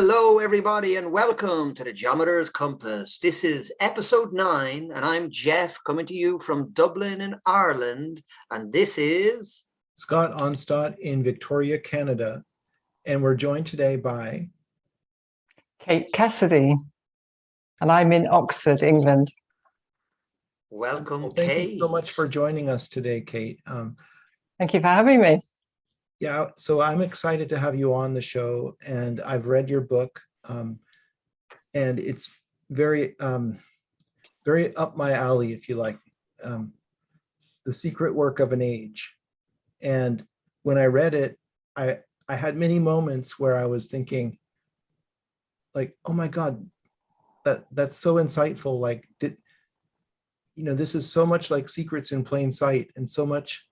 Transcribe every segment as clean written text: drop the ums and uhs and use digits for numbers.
Hello, everybody, and welcome to the Geometer's Compass. This is episode 9, and I'm Geoff, coming to you from Dublin in Ireland. And this is Scott Onstott in Victoria, Canada. And we're joined today by Kate Cassidy, and I'm in Oxford, England. Welcome, Thank Kate. you so much for joining us today, Kate. Thank you for having me. Yeah, so I'm excited to have you on the show, and I've read your book, and it's very up my alley, if you like, The Secret Work of an Age. And when I read it, I had many moments where I was thinking, like, oh my God, that's so insightful. Like, this is so much like Secrets in Plain Sight, and so much.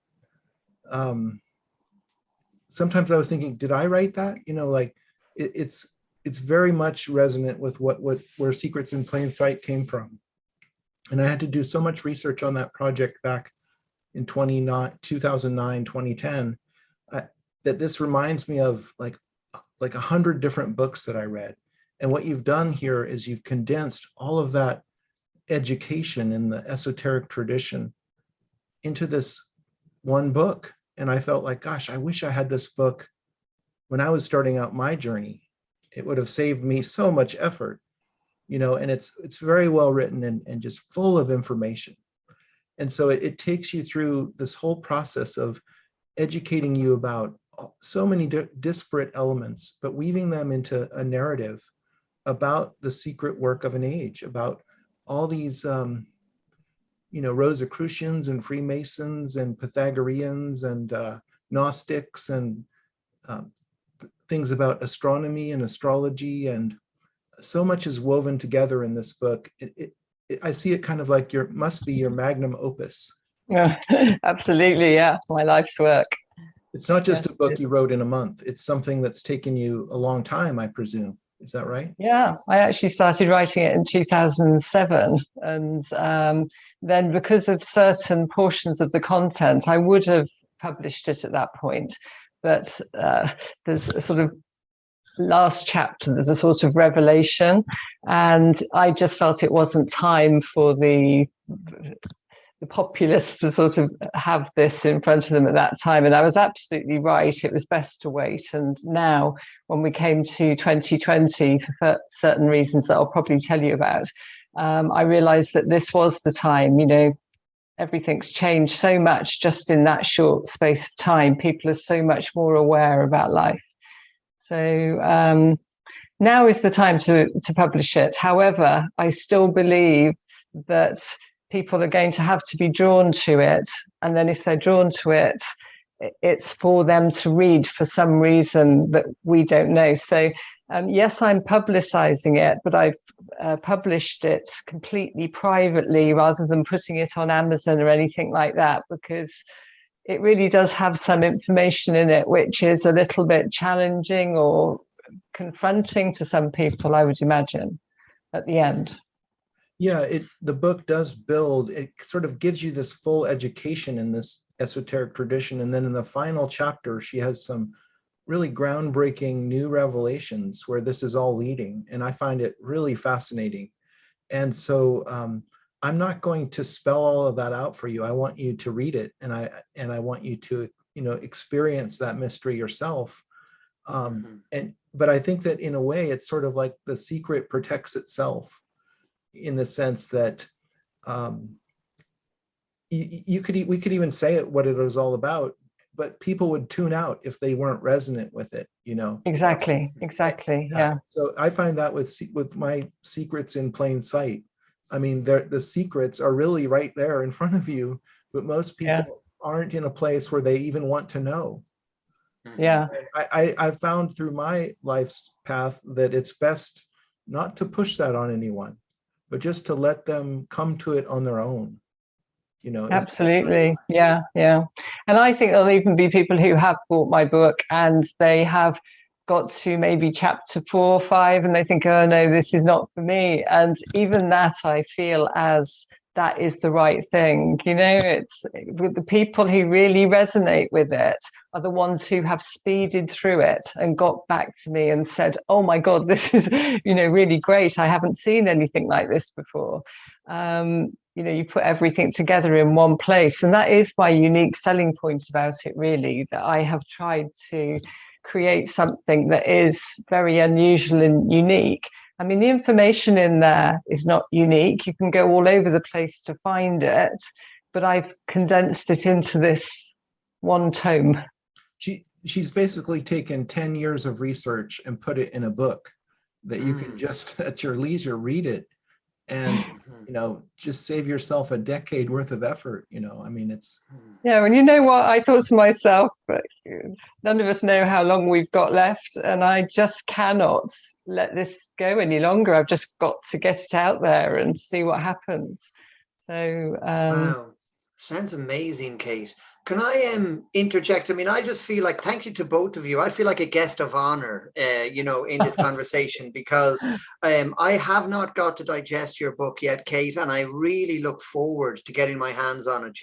Sometimes I was thinking, did I write that? It's very much resonant with where Secrets in Plain Sight came from. And I had to do so much research on that project back in 2009, 2010, that this reminds me of like 100 different books that I read. And what you've done here is you've condensed all of that education in the esoteric tradition into this one book. And I felt like, gosh, I wish I had this book when I was starting out my journey. It would have saved me so much effort, and it's very well written and just full of information. And so it takes you through this whole process of educating you about so many disparate elements, but weaving them into a narrative about the secret work of an age, about all these Rosicrucians and Freemasons and Pythagoreans and Gnostics and things about astronomy and astrology, and so much is woven together in this book. I see it kind of like must be your magnum opus. Yeah, absolutely. Yeah, my life's work. It's not just a book you wrote in a month. It's something that's taken you a long time, I presume. Is that right? Yeah, I actually started writing it in 2007, and then because of certain portions of the content, I would have published it at that point. But there's a sort of last chapter, there's a sort of revelation, and I just felt it wasn't time for the populace to sort of have this in front of them at that time. And I was absolutely right. It was best to wait. And now, when we came to 2020, for certain reasons that I'll probably tell you about, I realized that this was the time. Everything's changed so much just in that short space of time. People are so much more aware about life. So now is the time to publish it. However, I still believe that people are going to have to be drawn to it. And then if they're drawn to it, it's for them to read for some reason that we don't know. So yes, I'm publicizing it, but I've published it completely privately rather than putting it on Amazon or anything like that, because it really does have some information in it which is a little bit challenging or confronting to some people, I would imagine, at the end. Yeah, the book does build, it sort of gives you this full education in this esoteric tradition. And then in the final chapter, she has some really groundbreaking new revelations where this is all leading. And I find it really fascinating. And so I'm not going to spell all of that out for you. I want you to read it, and I want you to, experience that mystery yourself. But I think that in a way, it's sort of like the secret protects itself, in the sense that we could even say it, what it was all about, but people would tune out if they weren't resonant with it, Exactly. Yeah. So I find that with my Secrets in Plain Sight. I mean, the secrets are really right there in front of you, but most people aren't in a place where they even want to know. Yeah. I've found through my life's path that it's best not to push that on anyone, but just to let them come to it on their own. Absolutely. Yeah. And I think there'll even be people who have bought my book and they have got to maybe chapter 4 or 5 and they think, oh no, this is not for me. And even that, I feel, as that is the right thing. It's the people who really resonate with it are the ones who have speeded through it and got back to me and said, oh my God, this is, really great. I haven't seen anything like this before. You put everything together in one place. And that is my unique selling point about it, really, that I have tried to create something that is very unusual and unique. I mean, the information in there is not unique. You can go all over the place to find it, but I've condensed it into this one tome. She's basically taken 10 years of research and put it in a book that you can just at your leisure read it and just save yourself a decade worth of effort. I mean, it's and you know what, I thought to myself, but none of us know how long we've got left, and I just cannot let this go any longer. I've just got to get it out there and see what happens. So wow, sounds amazing, Kate. Can I interject? I mean, I just feel like, thank you to both of you. I feel like a guest of honor, in this conversation, because I have not got to digest your book yet, Kate, and I really look forward to getting my hands on it,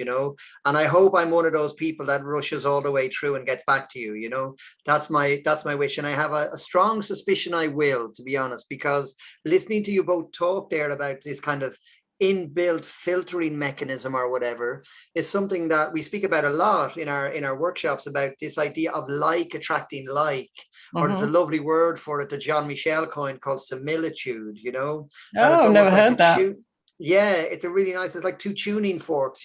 and I hope I'm one of those people that rushes all the way through and gets back to you, that's my wish. And I have a strong suspicion I will, to be honest, because listening to you both talk there about this kind of inbuilt filtering mechanism or whatever is something that we speak about a lot in our workshops, about this idea of like attracting like, or there's a lovely word for it that John Michel coined called similitude, Oh, I've never heard that. Yeah, it's a really nice, it's like two tuning forks,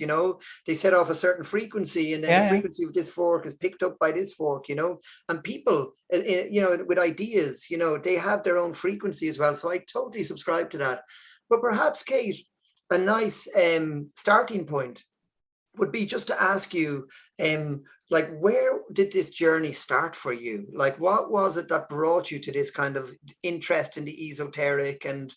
they set off a certain frequency, and then the frequency of this fork is picked up by this fork, and people, with ideas, they have their own frequency as well. So I totally subscribe to that. But perhaps, Kate, a nice starting point would be just to ask you, where did this journey start for you? Like, what was it that brought you to this kind of interest in the esoteric? And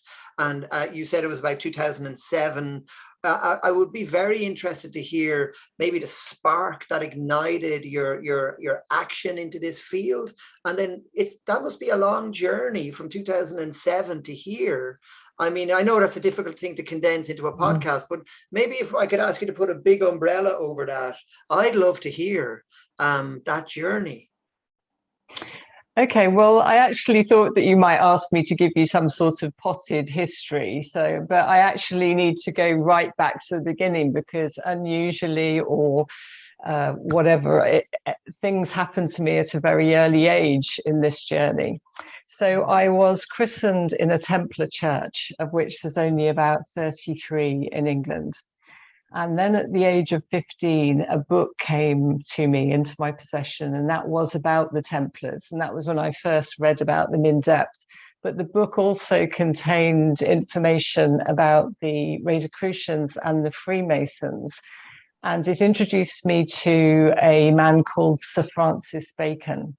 you said it was about 2007. I would be very interested to hear maybe the spark that ignited your action into this field. And then that must be a long journey from 2007 to here. I mean, I know that's a difficult thing to condense into a podcast, but maybe if I could ask you to put a big umbrella over that, I'd love to hear that journey. Okay, well, I actually thought that you might ask me to give you some sort of potted history. But I actually need to go right back to the beginning, because unusually or whatever, things happen to me at a very early age in this journey. So I was christened in a Templar church, of which there's only about 33 in England. And then at the age of 15, a book came to me into my possession, and that was about the Templars. And that was when I first read about them in depth. But the book also contained information about the Rosicrucians and the Freemasons. And it introduced me to a man called Sir Francis Bacon.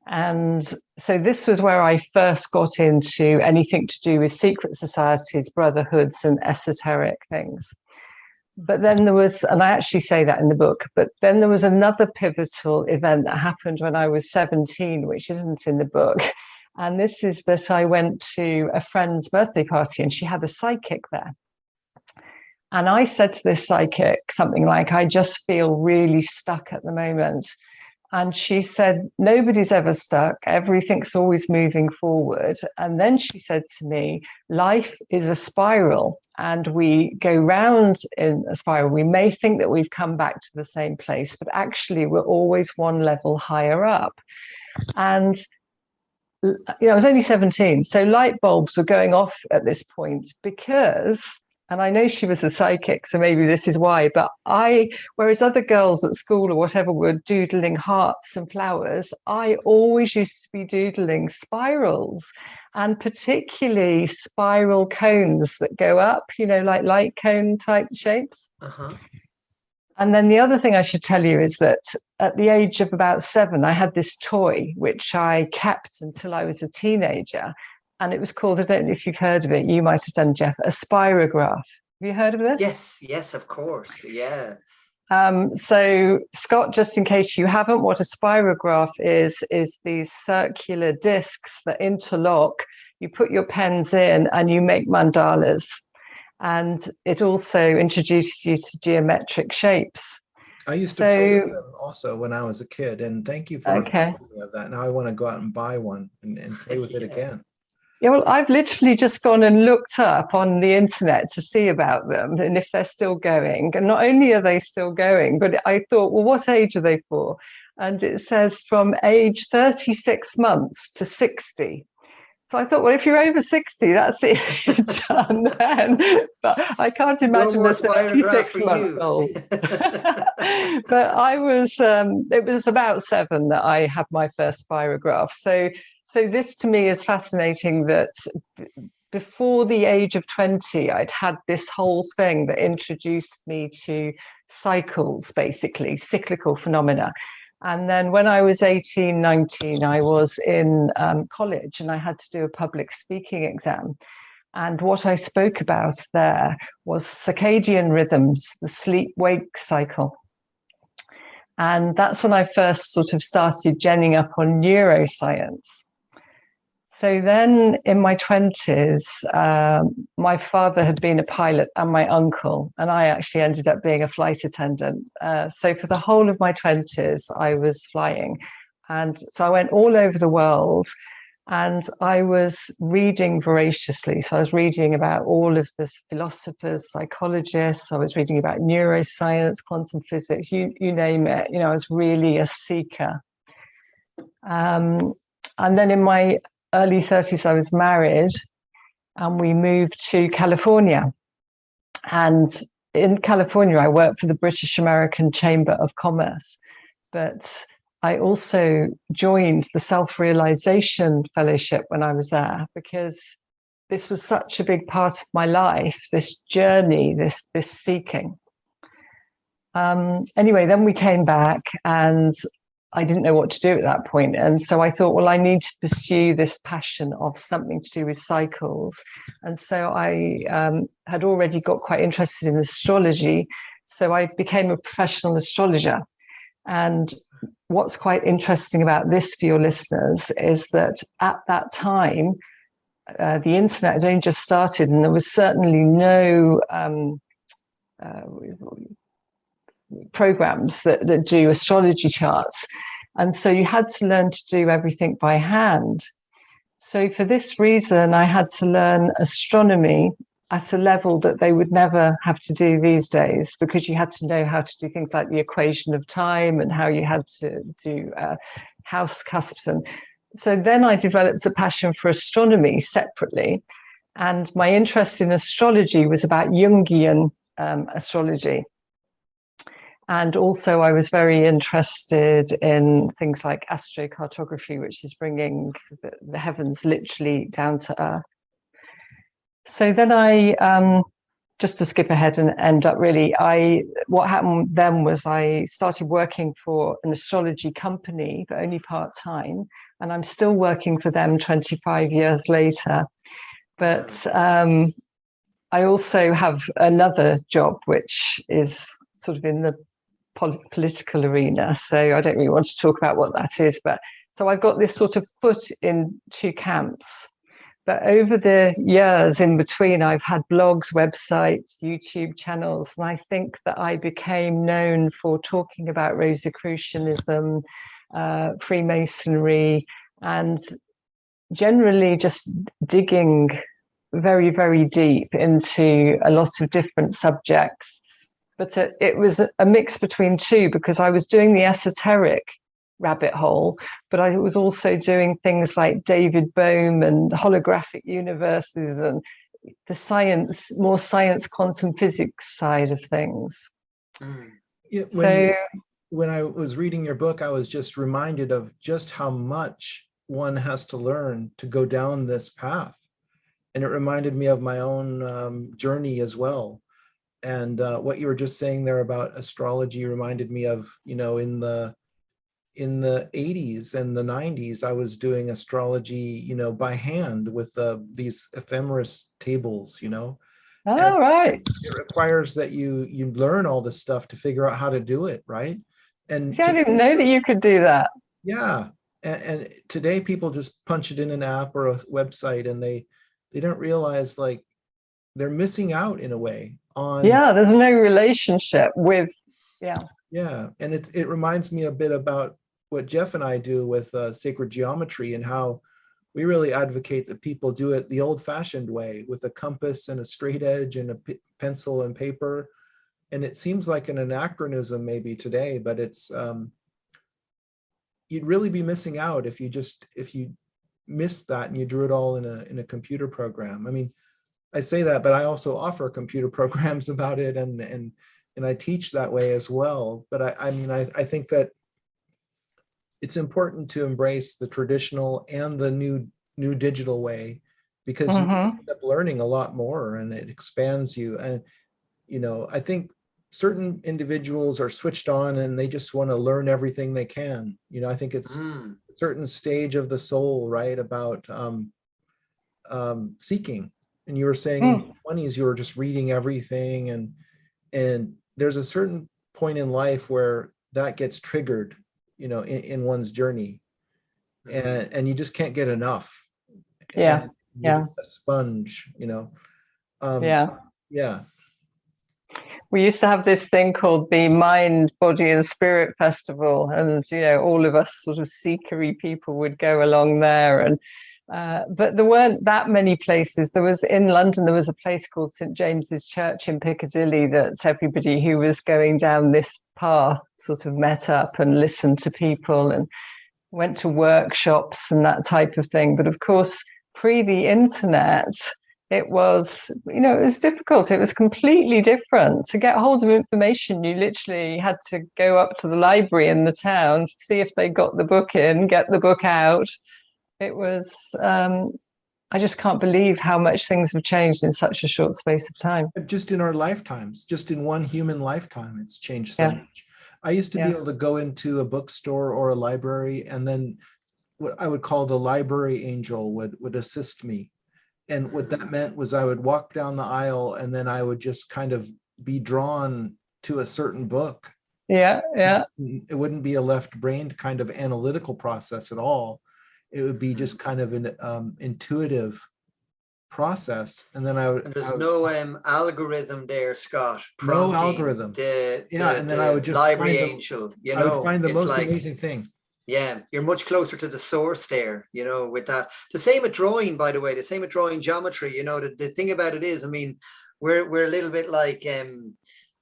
And so this was where I first got into anything to do with secret societies, brotherhoods, and esoteric things. But then there was, and I actually say that in the book, but then there was another pivotal event that happened when I was 17, which isn't in the book. And this is that I went to a friend's birthday party, and she had a psychic there. And I said to this psychic something like, I just feel really stuck at the moment. And she said, nobody's ever stuck. Everything's always moving forward. And then she said to me, life is a spiral, and we go round in a spiral. We may think that we've come back to the same place, but actually we're always one level higher up. And I was only 17. So light bulbs were going off at this point, because, and I know she was a psychic, so maybe this is why, but whereas other girls at school or whatever were doodling hearts and flowers, I always used to be doodling spirals, and particularly spiral cones that go up, like light cone type shapes. And then the other thing I should tell you is that at the age of about 7, I had this toy, which I kept until I was a teenager. And it was called, I don't know if you've heard of it, you might have done, Geoff, a spirograph. Have you heard of this? Yes, of course. Yeah. So Scott, just in case you haven't, what a spirograph is these circular discs that interlock. You put your pens in and you make mandalas. And it also introduces you to geometric shapes. I used to play with them also when I was a kid, and thank you for reminding me of that. Now I want to go out and buy one and play with it again. Yeah, well, I've literally just gone and looked up on the internet to see about them and if they're still going. And not only are they still going, but I thought, well, what age are they for? And it says from age 36 months to 60. So I thought, well, if you're over 60, that's it done then. But I can't imagine a 36-month-old. But I was, it was about 7 that I had my first spirograph. So this to me is fascinating that before the age of 20, I'd had this whole thing that introduced me to cycles, basically, cyclical phenomena. And then when I was 18, 19, I was in college and I had to do a public speaking exam. And what I spoke about there was circadian rhythms, the sleep-wake cycle. And that's when I first sort of started genning up on neuroscience. So then in my 20s, my father had been a pilot and my uncle, and I actually ended up being a flight attendant. So for the whole of my 20s, I was flying. And so I went all over the world and I was reading voraciously. So I was reading about all of the philosophers, psychologists. I was reading about neuroscience, quantum physics, you name it. You know, I was really a seeker. And then in my early 30s, I was married and we moved to California. And in California, I worked for the British American Chamber of Commerce. But I also joined the Self-Realization Fellowship when I was there because this was such a big part of my life, this journey, this seeking. Anyway, then we came back and I didn't know what to do at that point. And so I thought, well, I need to pursue this passion of something to do with cycles. And so I had already got quite interested in astrology. So I became a professional astrologer. And what's quite interesting about this for your listeners is that at that time, the internet had only just started and there was certainly no programs that do astrology charts. And so you had to learn to do everything by hand. So for this reason, I had to learn astronomy at a level that they would never have to do these days, because you had to know how to do things like the equation of time and how you had to do house cusps. And so then I developed a passion for astronomy separately. And my interest in astrology was about Jungian astrology. And also I was very interested in things like astrocartography, which is bringing the heavens literally down to Earth. So then I, just to skip ahead and end up really, what happened then was I started working for an astrology company, but only part-time. And I'm still working for them 25 years later. But I also have another job, which is sort of in the political arena. So I don't really want to talk about what that is, but so I've got this sort of foot in two camps. But over the years in between, I've had blogs, websites, YouTube channels, and I think that I became known for talking about Rosicrucianism, Freemasonry, and generally just digging very, very deep into a lot of different subjects. But it was a mix between two, because I was doing the esoteric rabbit hole, but I was also doing things like David Bohm and holographic universes and the science, more science, quantum physics side of things. Yeah, when I was reading your book, I was just reminded of just how much one has to learn to go down this path. And it reminded me of my own journey as well. And what you were just saying there about astrology reminded me of, you know, in the 80s and the 90s, I was doing astrology, you know, by hand with these ephemeris tables, you know. Oh, right. It requires that you learn all this stuff to figure out how to do it, right? And see, I didn't know that you could do that. Yeah. And today people just punch it in an app or a website, and they don't realize, like, they're missing out in a way on. Yeah, there's no relationship with, yeah. Yeah, and it reminds me a bit about what Geoff and I do with sacred geometry, and how we really advocate that people do it the old-fashioned way, with a compass and a straight edge and a pencil and paper. And it seems like an anachronism maybe today, but it's you'd really be missing out if you missed that and you drew it all in a computer program. I mean, I say that, but I also offer computer programs about it, and I teach that way as well. But I mean, I think that it's important to embrace the traditional and the new digital way, because you end up learning a lot more, and it expands you. And I think certain individuals are switched on and they just want to learn everything they can. I think it's a certain stage of the soul, right, about seeking. And you were saying in your 20s you were just reading everything, and there's a certain point in life where that gets triggered, in one's journey, and you just can't get enough. Yeah. Yeah. A sponge, yeah. We used to have this thing called the Mind, Body and Spirit Festival, and all of us sort of seekery people would go along there, and but there weren't that many places. In London, there was a place called St. James's Church in Piccadilly that everybody who was going down this path sort of met up and listened to people and went to workshops and that type of thing. But of course, pre the internet, it was difficult. It was completely different. To get hold of information, you literally had to go up to the library in the town, see if they got the book in, get the book out. It was, I just can't believe how much things have changed in such a short space of time. Just in our lifetimes, just in one human lifetime, it's changed so much. I used to be able to go into a bookstore or a library, and then what I would call the library angel would assist me. And what that meant was I would walk down the aisle, and then I would just kind of be drawn to a certain book. Yeah. It wouldn't be a left-brained kind of analytical process at all. It would be just kind of an intuitive process. And then there's no algorithm there, Scott. No algorithm. And then I would just library angel. I would find the most amazing thing. Yeah, you're much closer to the source there, with that. The same with drawing, by the way, the same with drawing geometry. The thing about it is, I mean, we're a little bit like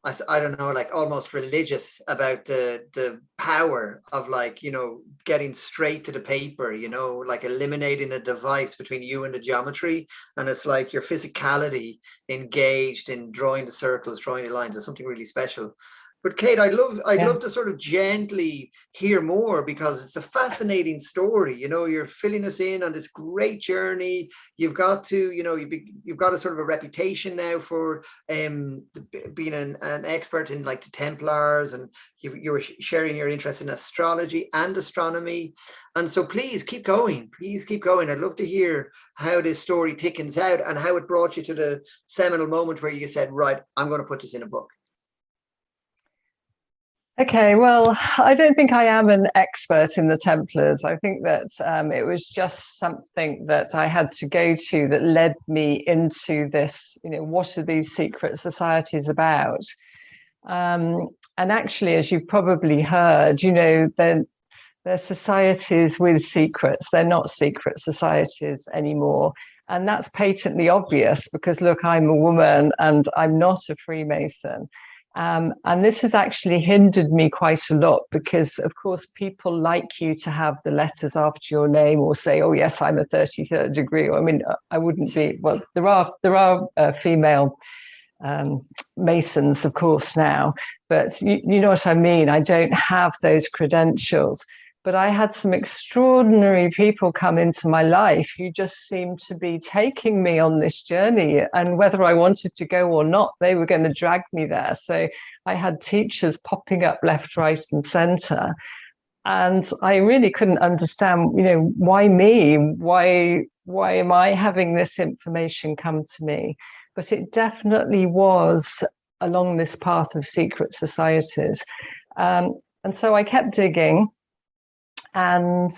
I don't know, like almost religious about the power of getting straight to the paper, like eliminating a device between you and the geometry. And it's like your physicality engaged in drawing the circles, drawing the lines. It's something really special. But Kate, I'd love to sort of gently hear more, because it's a fascinating story. You're filling us in on this great journey. You've got to, you've got a sort of a reputation now for being an expert in like the Templars, and you were sharing your interest in astrology and astronomy. And so please keep going. Please keep going. I'd love to hear how this story thickens out and how it brought you to the seminal moment where you said, right, I'm going to put this in a book. Okay, well, I don't think I am an expert in the Templars. I think that it was just something that I had to go to that led me into this, what are these secret societies about? And actually, as you've probably heard, they're societies with secrets. They're not secret societies anymore. And that's patently obvious because, look, I'm a woman and I'm not a Freemason. And this has actually hindered me quite a lot because, of course, people like you to have the letters after your name or say, oh, yes, I'm a 33rd degree. I mean, I wouldn't be. Well, there are female Masons, of course, now. But you know what I mean? I don't have those credentials. But I had some extraordinary people come into my life who just seemed to be taking me on this journey. And whether I wanted to go or not, they were going to drag me there. So I had teachers popping up left, right, and center. And I really couldn't understand, why me? Why am I having this information come to me? But it definitely was along this path of secret societies. And so I kept digging. And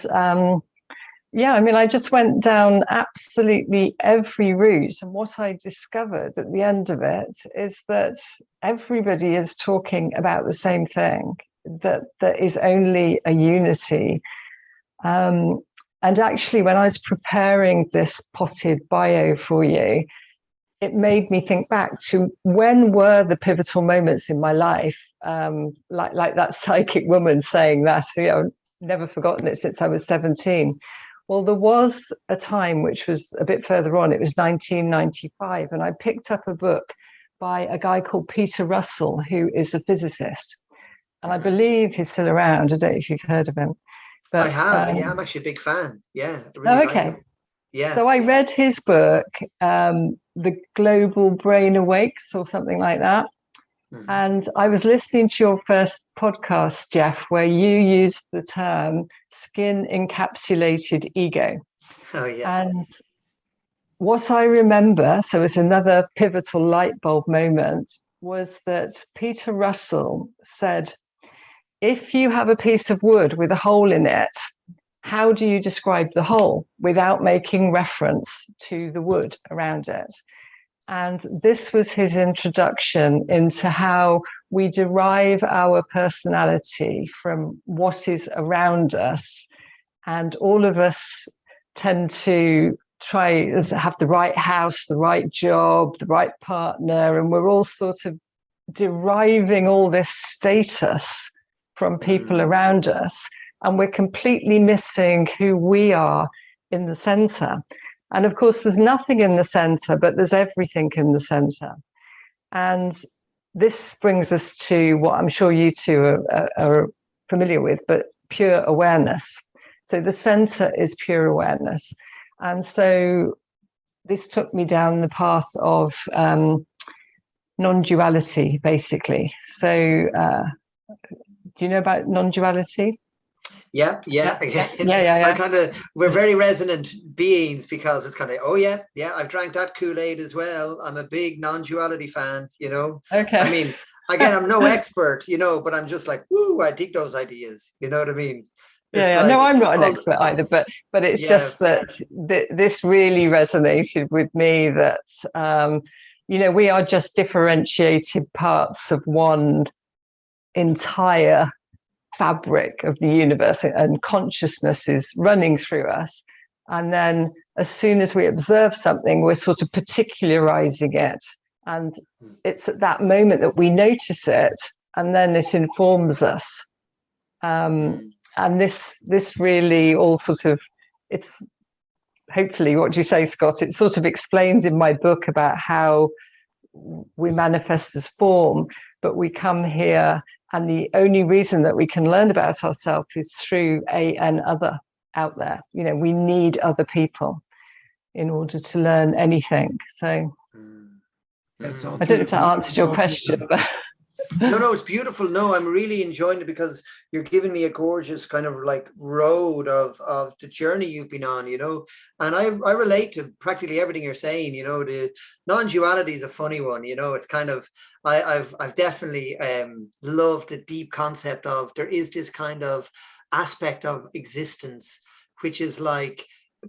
Yeah, I mean, I just went down absolutely every route. And what I discovered at the end of it is that everybody is talking about the same thing, that there is only a unity. And actually, when I was preparing this potted bio for you, it made me think back to when were the pivotal moments in my life, like that psychic woman saying that, never forgotten it since I was 17. Well, there was a time which was a bit further on. It was 1995, and I picked up a book by a guy called Peter Russell, who is a physicist. And I believe he's still around. I don't know if you've heard of him. But, I have, yeah, I'm actually a big fan. Yeah, I really like him. Yeah. So I read his book, The Global Brain Awakes, or something like that. Mm-hmm. And I was listening to your first podcast, Geoff, where you used the term skin encapsulated ego. Oh, yeah. And what I remember, so it's another pivotal light bulb moment, was that Peter Russell said, if you have a piece of wood with a hole in it, how do you describe the hole without making reference to the wood around it? And this was his introduction into how we derive our personality from what is around us. And all of us tend to try to have the right house, the right job, the right partner, and we're all sort of deriving all this status from people around us. And we're completely missing who we are in the center. And of course, there's nothing in the center, but there's everything in the center. And this brings us to what I'm sure you two are familiar with, but pure awareness. So the center is pure awareness. And so this took me down the path of non-duality, basically. So do you know about non-duality? Yeah. We're very resonant beings, because it's kind of, oh yeah, I've drank that Kool-Aid as well. I'm a big non-duality fan, Okay. I mean, again, I'm no expert, but I'm just like, woo, I dig those ideas. You know what I mean? No, I'm not an expert either, but it's just that this really resonated with me, that, we are just differentiated parts of one entire fabric of the universe, and consciousness is running through us. And then as soon as we observe something, we're sort of particularizing it. And it's at that moment that we notice it, and then it informs us. And this really all sort of, it's hopefully, what do you say, Scott? It's sort of explained in my book about how we manifest as form, but we come here, and the only reason that we can learn about ourselves is through an other out there. We need other people in order to learn anything. So I don't know if that answered your question, but No, it's beautiful. No, I'm really enjoying it, because you're giving me a gorgeous kind of like road of the journey you've been on, and I relate to practically everything you're saying. The non-duality is a funny one. It's kind of, I've definitely loved the deep concept of, there is this kind of aspect of existence which is like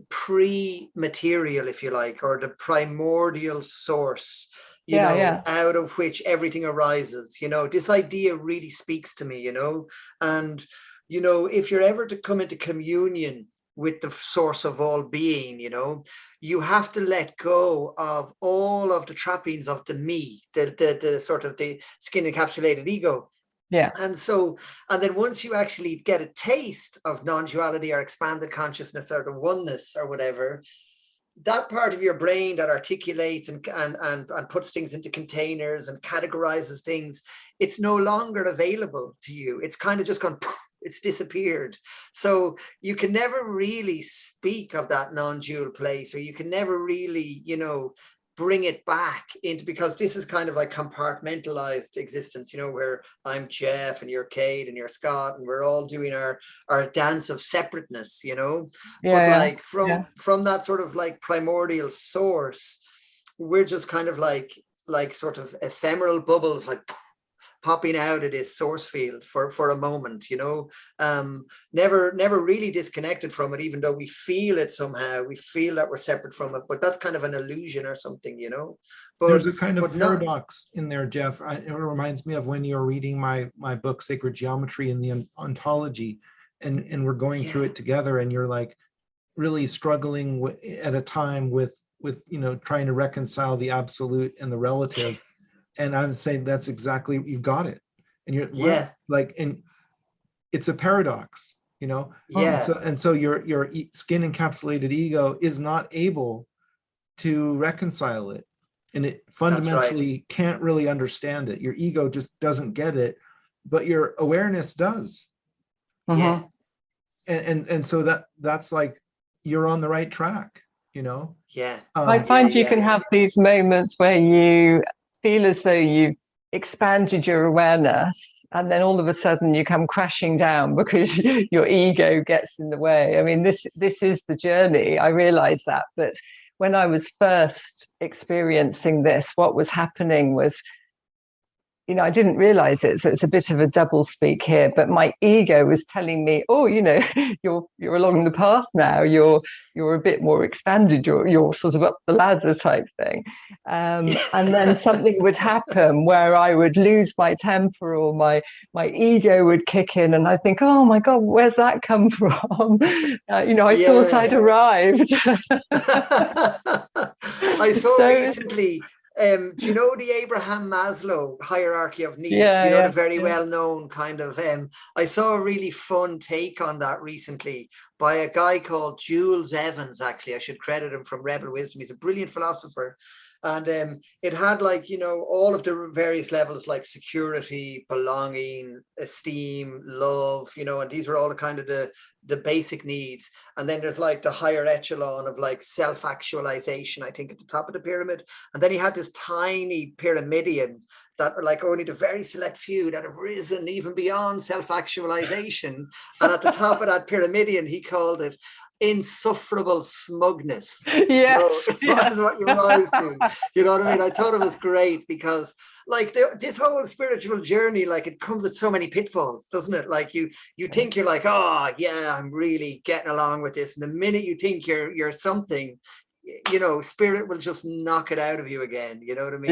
pre-material, if you like, or the primordial source, out of which everything arises. This idea really speaks to me, and if you're ever to come into communion with the source of all being, you have to let go of all of the trappings of the me, the sort of the skin encapsulated ego. Yeah. And then once you actually get a taste of non-duality or expanded consciousness or the oneness or whatever, that part of your brain that articulates and puts things into containers and categorizes things, it's no longer available to you. It's kind of just gone, it's disappeared. So you can never really speak of that non-dual place, or you can never really, bring it back into, because this is kind of like compartmentalized existence, where I'm Geoff and you're Kate and you're Scott, and we're all doing our dance of separateness, but from that sort of like primordial source, we're just kind of like sort of ephemeral bubbles, like popping out of this source field for a moment, you know, never really disconnected from it, even though we feel it somehow. We feel that we're separate from it, but that's kind of an illusion or something, you know. But there's a kind of paradox in there, Geoff. It reminds me of when you're reading my book, Sacred Geometry, in the ontology, and we're going through it together, and you're like really struggling at a time with you know, trying to reconcile the absolute and the relative. And I would say that's exactly, you've got it. And you're like, and it's a paradox, you know. And so your skin encapsulated ego is not able to reconcile it, and it fundamentally can't really understand it. Your ego just doesn't get it, but your awareness does. And so that's like, you're on the right track, you know. I find you can have these moments where you feel as though you've expanded your awareness, and then all of a sudden you come crashing down because your ego gets in the way. I mean, this is the journey. I realize that. But when I was first experiencing this, what was happening was, you know, I didn't realize it. So it's a bit of a double speak here, but my ego was telling me, oh, you know, you're along the path now. You're a bit more expanded. You're sort of up the ladder type thing. And then something would happen where I would lose my temper, or my ego would kick in, and I think, oh my God, where's that come from? You know, I thought I'd arrived. I saw recently. Do you know the Abraham Maslow hierarchy of needs? You know, the very well-known kind of. I saw a really fun take on that recently by a guy called Jules Evans. Actually, I should credit him from Rebel Wisdom. He's a brilliant philosopher. And it had, like, you know, all of the various levels, like security, belonging, esteem, love, you know, and these were all the kind of the basic needs. And then there's like the higher echelon of like self-actualization, I think, at the top of the pyramid. And then he had this tiny pyramidion that are like only the very select few that have risen even beyond self-actualization. And at the top of that pyramidion, he called it insufferable smugness. Yes, that's what you rise to. You know what I mean? I thought it was great because, like, this whole spiritual journey, like, it comes with so many pitfalls, doesn't it? Like, you think you're like, oh yeah, I'm really getting along with this, and the minute you think you're something, you know, spirit will just knock it out of you again. You know what I mean?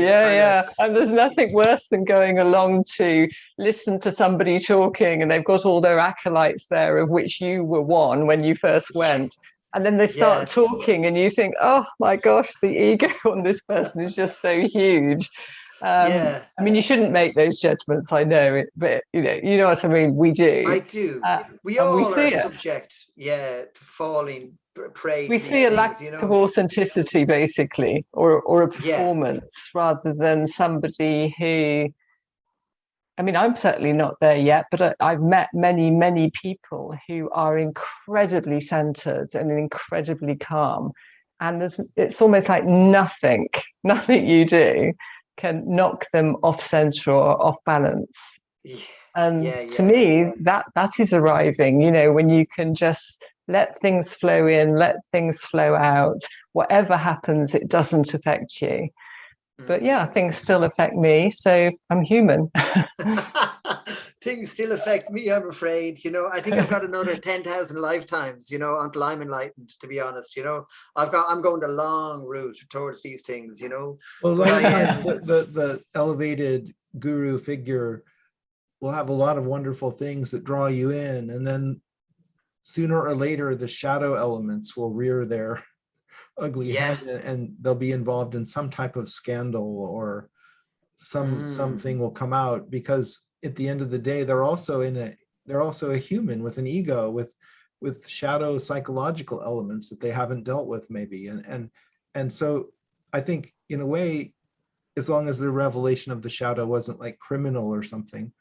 And there's nothing worse than going along to listen to somebody talking, and they've got all their acolytes there, of which you were one when you first went. And then they start talking, and you think, oh my gosh, the ego on this person is just so huge. I mean, you shouldn't make those judgments, I know it, but you know what I mean? We do. I do. We all are subject, to falling prey. We see a lack of authenticity, basically, or a performance, rather than somebody who, I mean, I'm certainly not there yet, but I've met many, many people who are incredibly centered and incredibly calm. And it's almost like nothing you do can knock them off center or off balance. And to me, that is arriving, you know, when you can just let things flow in, let things flow out. Whatever happens, it doesn't affect you. But things still affect me, so I'm human. Things still affect me, I'm afraid. You know, I think I've got another 10,000 lifetimes, you know, until I'm enlightened, to be honest. You know, I'm going the long route towards these things, you know. Well, a lot of times the elevated guru figure will have a lot of wonderful things that draw you in, and then sooner or later the shadow elements will rear their ugly head, and they'll be involved in some type of scandal, or something will come out, because at the end of the day they're also a human with an ego, with shadow psychological elements that they haven't dealt with, maybe, and so I think, in a way, as long as the revelation of the shadow wasn't like criminal or something,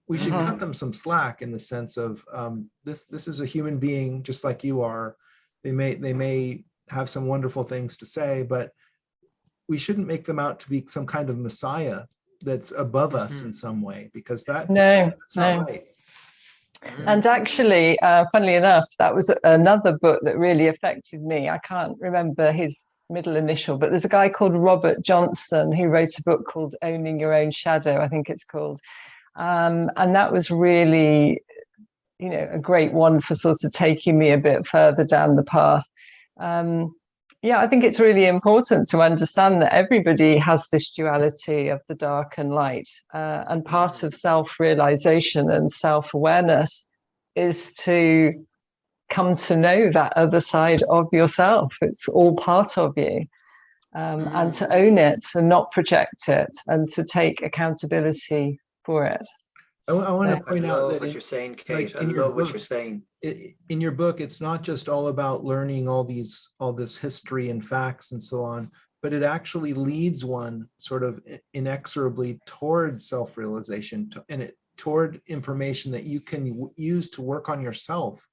we should cut them some slack, in the sense of this is a human being just like you are. They may have some wonderful things to say, but we shouldn't make them out to be some kind of messiah that's above us in some way, because that's not right. And actually, funnily enough, that was another book that really affected me. I can't remember his middle initial, but there's a guy called Robert Johnson who wrote a book called Owning Your Own Shadow, I think it's called. And that was really, a great one for sort of taking me a bit further down the path. I think it's really important to understand that everybody has this duality of the dark and light. And part of self-realization and self-awareness is to come to know that other side of yourself. It's all part of you. And to own it and not project it, and to take accountability for it. I want to point out that what you're saying, Kate. Like I love what you're saying. In your book, it's not just all about learning all this history and facts and so on, but it actually leads one sort of inexorably toward self-realization and toward information that you can use to work on yourself,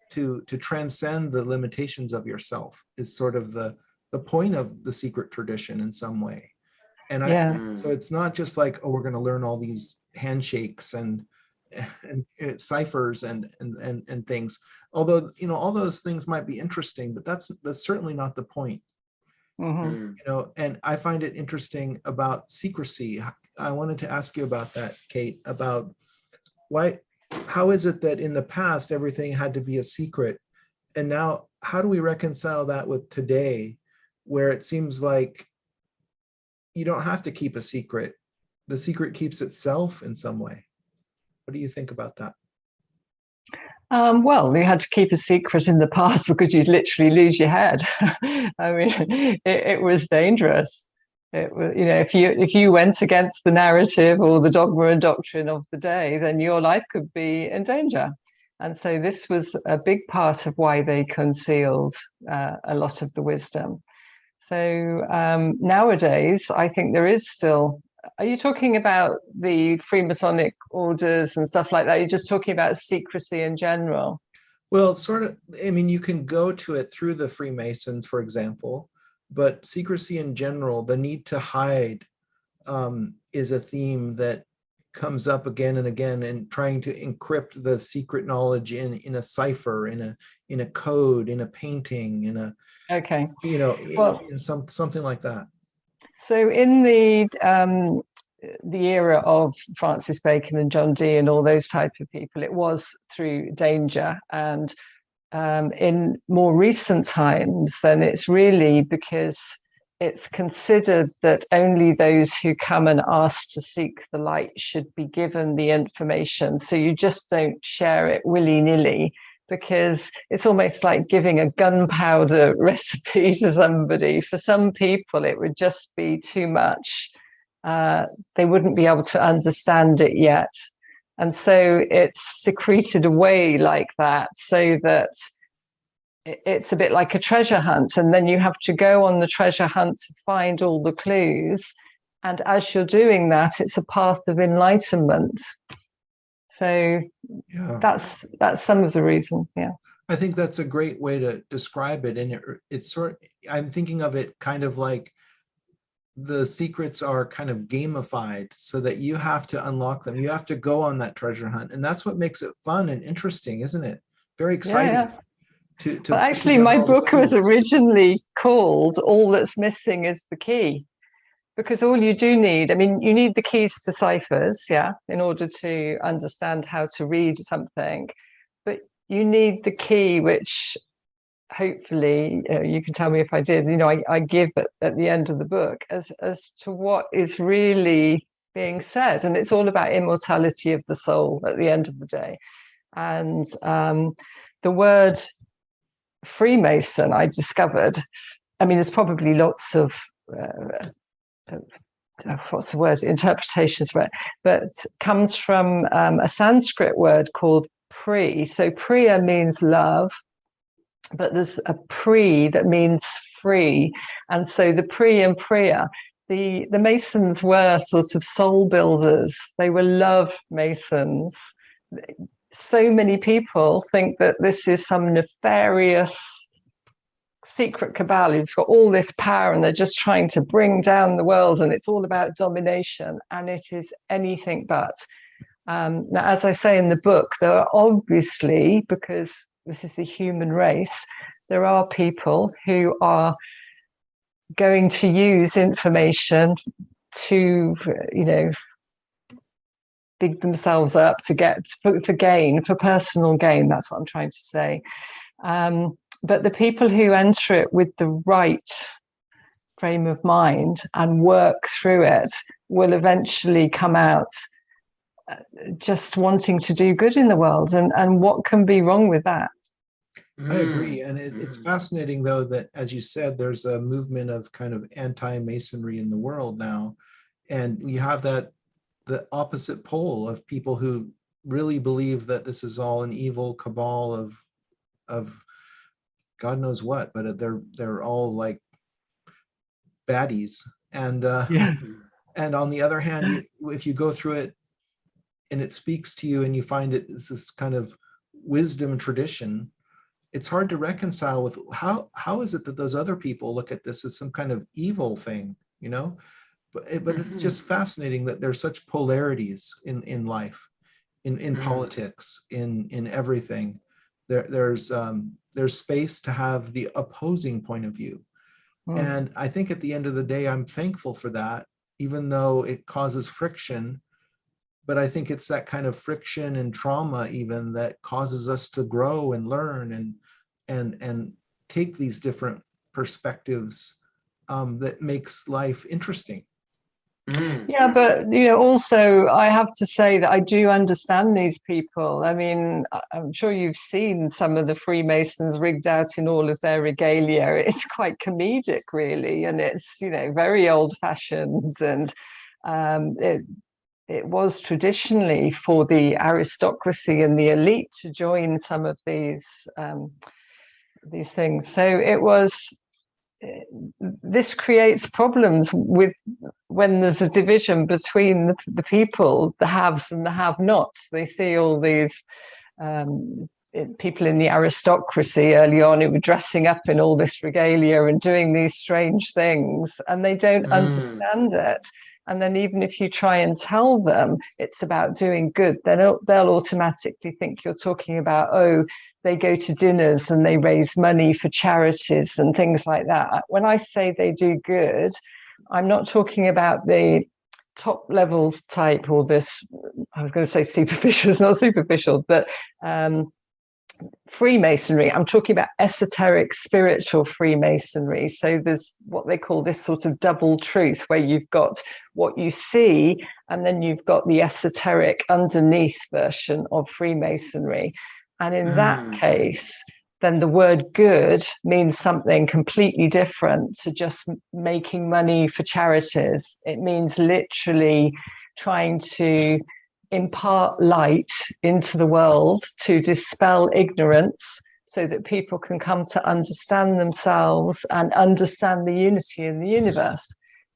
to transcend the limitations of yourself, is sort of the point of the secret tradition in some way. And so it's not just like, oh, we're going to learn all these handshakes and ciphers and things. Although, all those things might be interesting, but that's certainly not the point. And I find it interesting about secrecy. I wanted to ask you about that, Kate, about how is it that in the past everything had to be a secret, and now how do we reconcile that with today, where it seems like you don't have to keep a secret. The secret keeps itself in some way. What do you think about that? Well, you had to keep a secret in the past because you'd literally lose your head. I mean, it was dangerous. It was, if you went against the narrative or the dogma and doctrine of the day, then your life could be in danger. And so this was a big part of why they concealed a lot of the wisdom. So nowadays, I think there is still. Are you talking about the Freemasonic orders and stuff like that? You're just talking about secrecy in general? Well, sort of. I mean, you can go to it through the Freemasons, for example, but secrecy in general, the need to hide, is a theme that comes up again and again, and trying to encrypt the secret knowledge in a cipher, in a code, in a painting, in a something like that. So in the era of Francis Bacon and John Dee and all those type of people, it was through danger. And in more recent times, then it's really because it's considered that only those who come and ask to seek the light should be given the information. So you just don't share it willy-nilly, because it's almost like giving a gunpowder recipe to somebody. For some people, it would just be too much. They wouldn't be able to understand it yet. And so it's secreted away like that, so that it's a bit like a treasure hunt. And then you have to go on the treasure hunt to find all the clues. And as you're doing that, it's a path of enlightenment. So that's some of the reason. Yeah, I think that's a great way to describe it. And it's I'm thinking of it kind of like the secrets are kind of gamified, so that you have to unlock them. You have to go on that treasure hunt, and that's what makes it fun and interesting, isn't it? Very exciting. Yeah. But actually, my book was originally called "All That's Missing Is the Key." Because all you do need, you need the keys to ciphers, in order to understand how to read something. But you need the key, which hopefully you can tell me if I did. I give at the end of the book as to what is really being said, and it's all about immortality of the soul at the end of the day. And the word Freemason, I discovered. There's probably lots of what's the word, interpretations for it, but comes from a Sanskrit word called pri. So priya means love, but there's a pri that means free. And so the pri and priya, the Masons were sort of soul builders. They were love Masons. So many people think that this is some nefarious secret cabal who's got all this power and they're just trying to bring down the world, and it's all about domination, and it is anything but. Now, as I say in the book, there are obviously, because this is the human race, there are people who are going to use information to, big themselves up to get for gain, for personal gain. That's what I'm trying to say. But the people who enter it with the right frame of mind and work through it will eventually come out just wanting to do good in the world. And what can be wrong with that? I agree. And it's fascinating, though, that, as you said, there's a movement of kind of anti-Masonry in the world now. And we have the opposite pole of people who really believe that this is all an evil cabal of God knows what, but they're all like baddies. And and on the other hand, if you go through it and it speaks to you and you find it is this kind of wisdom tradition, it's hard to reconcile with how is it that those other people look at this as some kind of evil thing, But it's just fascinating that there's such polarities in life, in politics, in everything. There's space to have the opposing point of view. And I think at the end of the day, I'm thankful for that, even though it causes friction. But I think it's that kind of friction and trauma even that causes us to grow and learn and take these different perspectives that makes life interesting. Yeah, but also I have to say that I do understand these people. I mean, I'm sure you've seen some of the Freemasons rigged out in all of their regalia. It's quite comedic, really, and it's very old-fashioned. And it was traditionally for the aristocracy and the elite to join some of these things. So it was. This creates problems with when there's a division between the people, the haves and the have-nots. They see all these people in the aristocracy early on who were dressing up in all this regalia and doing these strange things, and they don't understand it. And then even if you try and tell them it's about doing good, then they'll automatically think you're talking about, they go to dinners and they raise money for charities and things like that. When I say they do good, I'm not talking about the top levels type or this, I was going to say superficial, it's not superficial, but Freemasonry. I'm talking about esoteric spiritual Freemasonry. So there's what they call this sort of double truth, where you've got what you see and then you've got the esoteric underneath version of Freemasonry. And in that case, then the word good means something completely different to just making money for charities. It means literally trying to impart light into the world to dispel ignorance so that people can come to understand themselves and understand the unity in the universe.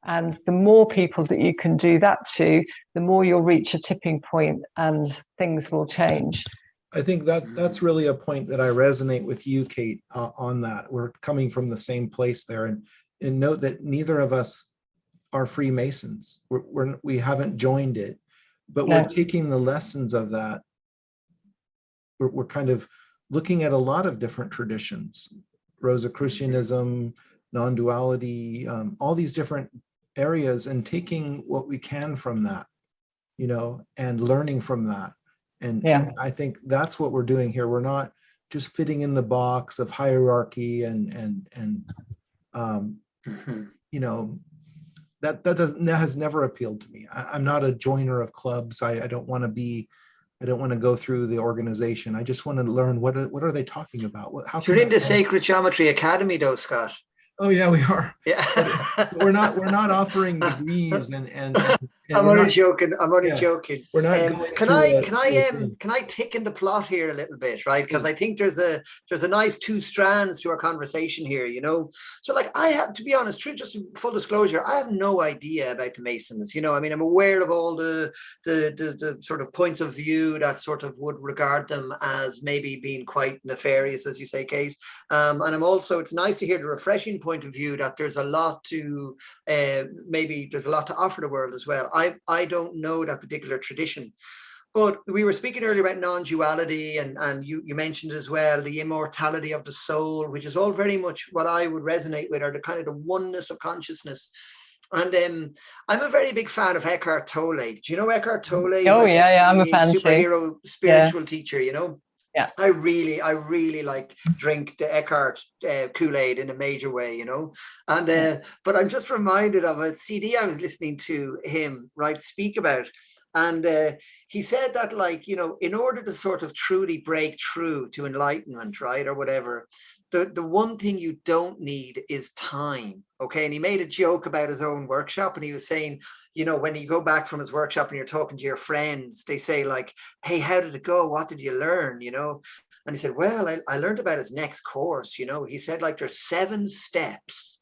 And the more people that you can do that to, the more you'll reach a tipping point and things will change. I think that's really a point that I resonate with you, Kate, on that. We're coming from the same place there. And note that neither of us are Freemasons. We haven't joined it. But we're taking the lessons of that. We're kind of looking at a lot of different traditions, Rosicrucianism, non-duality, all these different areas, and taking what we can from that, and learning from that. And I think that's what we're doing here. We're not just fitting in the box of hierarchy that has never appealed to me. I'm not a joiner of clubs. I don't want to go through the organization. I just want to learn what are they talking about? You're in the Sacred Geometry Academy, though, Scott. Oh yeah, we are. Yeah, we're not offering degrees and I'm only joking. We're not. Can I thicken the plot here a little bit, right? Because I think there's a nice two strands to our conversation here, So, like, I have to be honest, just full disclosure, I have no idea about the Masons. I'm aware of all the sort of points of view that sort of would regard them as maybe being quite nefarious, as you say, Kate. And I'm also, it's nice to hear the refreshing point of view that there's a lot to maybe there's a lot to offer the world as well. I don't know that particular tradition. But we were speaking earlier about non-duality, and you mentioned as well the immortality of the soul, which is all very much what I would resonate with, or the kind of the oneness of consciousness. And I'm a very big fan of Eckhart Tolle. Do you know Eckhart Tolle? Oh, like I'm a fan superhero too. Spiritual teacher, you know? Yeah. I really like drink the Eckhart Kool-Aid in a major way, you know? And but I'm just reminded of a CD I was listening to him, right, speak about. And he said that, like, you know, in order to sort of truly break through to enlightenment, right, or whatever, the one thing you don't need is time. Okay. And he made a joke about his own workshop, and he was saying, you know, when you go back from his workshop and you're talking to your friends, they say, like, hey, how did it go? What did you learn? You know? And he said, well, I learned about his next course. You know, he said, like, there's 7 steps.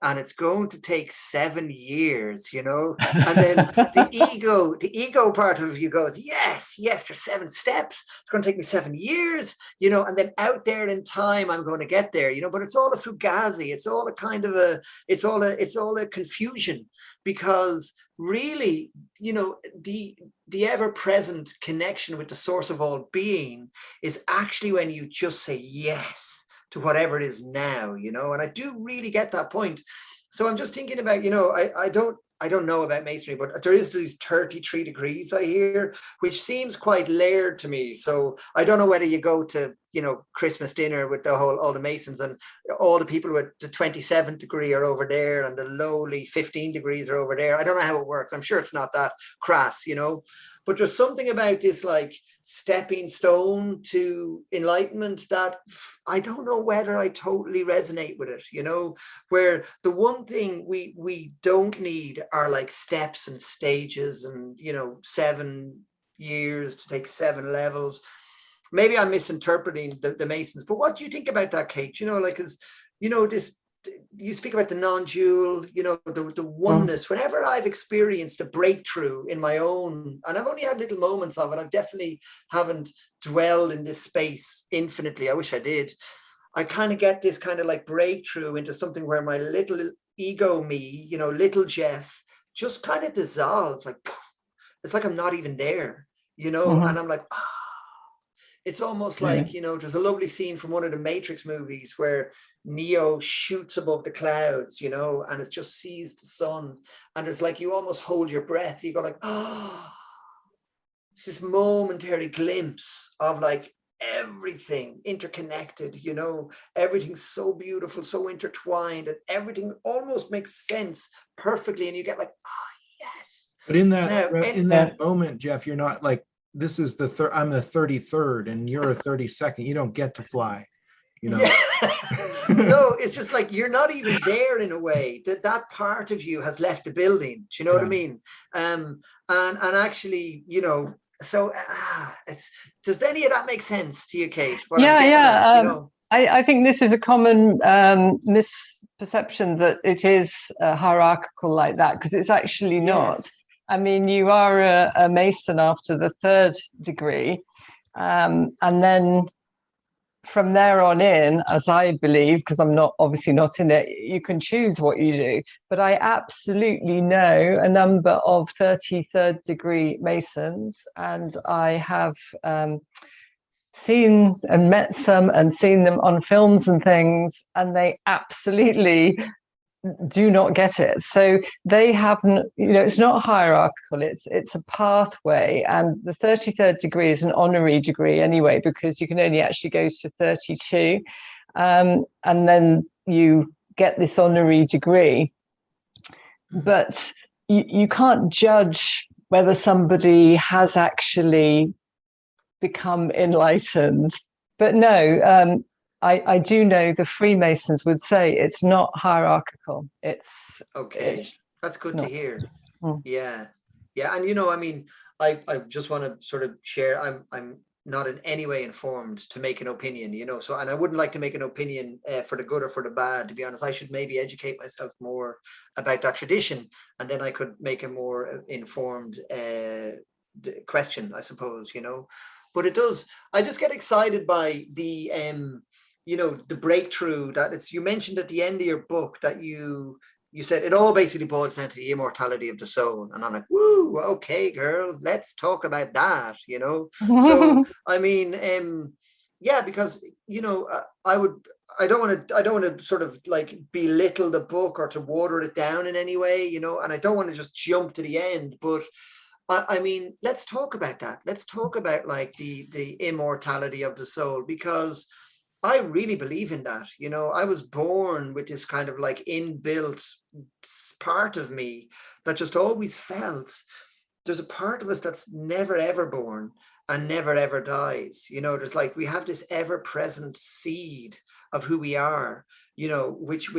And it's going to take 7 years, you know. And then the ego part of you goes, yes, there's 7 steps. It's going to take me 7 years, you know. And then out there in time, I'm going to get there, you know. But it's all a fugazi. It's all a kind of it's all a confusion, because really, you know, the ever-present connection with the source of all being is actually when you just say yes to whatever it is now, you know. And I do really get that point. So I'm just thinking about, you know, I don't know about masonry, but there is these 33 degrees I hear, which seems quite layered to me. So I don't know whether you go to, you know, Christmas dinner with all the masons, and all the people with the 27th degree are over there, and the lowly 15 degrees are over there. I don't know how it works. I'm sure it's not that crass, you know, but there's something about this, like, stepping stone to enlightenment that I don't know whether I totally resonate with it, you know, where the one thing we don't need are like steps and stages and, you know, 7 years to take 7 levels. Maybe I'm misinterpreting the Masons, but what do you think about that, Kate? You know, like, as you know, this, you speak about the non-dual, you know, the oneness. Whenever I've experienced a breakthrough in my own, and I've only had little moments of it, I definitely haven't dwelled in this space infinitely. I wish I did. I kind of get this kind of like breakthrough into something where my little ego me, you know, little Geoff, just kind of dissolves. Like, it's like I'm not even there, you know. And I'm like, it's almost like, you know, there's a lovely scene from one of the Matrix movies where Neo shoots above the clouds, you know, and it just sees the sun. And it's like you almost hold your breath. You go like, oh, it's this momentary glimpse of like everything interconnected, you know, everything's so beautiful, so intertwined, and everything almost makes sense perfectly. And you get like, oh, yes. But in that moment, Geoff, you're not like, this is I'm the 33rd and you're a 32nd. You don't get to fly, you know. Yeah. No, it's just like you're not even there in a way. That part of you has left the building. Do you know what I mean? And actually, you know, so does any of that make sense to you, Kate? Yeah. You know? I think this is a common misperception that it is hierarchical like that, because it's actually not. I mean, you are a Mason after the 3rd degree, and then from there on in, as I believe, because I'm obviously not in it, you can choose what you do. But I absolutely know a number of 33rd degree Masons, and I have seen and met some and seen them on films and things, and they absolutely do not get it. So they haven't, you know, it's not hierarchical, it's a pathway. And the 33rd degree is an honorary degree anyway, because you can only actually go to 32. And then you get this honorary degree. But you can't judge whether somebody has actually become enlightened. But no, I do know the Freemasons would say it's not hierarchical. It's okay. That's good to hear. Yeah. And you know, I mean, I just want to sort of share. I'm not in any way informed to make an opinion, you know. So, and I wouldn't like to make an opinion for the good or for the bad. To be honest, I should maybe educate myself more about that tradition, and then I could make a more informed question, I suppose, you know. But it does. I just get excited by the you know, the breakthrough that you mentioned at the end of your book, that you you said it all basically boils down to the immortality of the soul. And I'm like, woo, okay, girl, let's talk about that, you know? So, I mean, yeah, because, you know, I don't want to sort of like belittle the book or to water it down in any way, you know, and I don't want to just jump to the end, but I mean, let's talk about that. Let's talk about like the immortality of the soul, because I really believe in that. You know, I was born with this kind of like inbuilt part of me that just always felt there's a part of us that's never ever born and never ever dies. You know, there's like we have this ever present seed of who we are, you know, which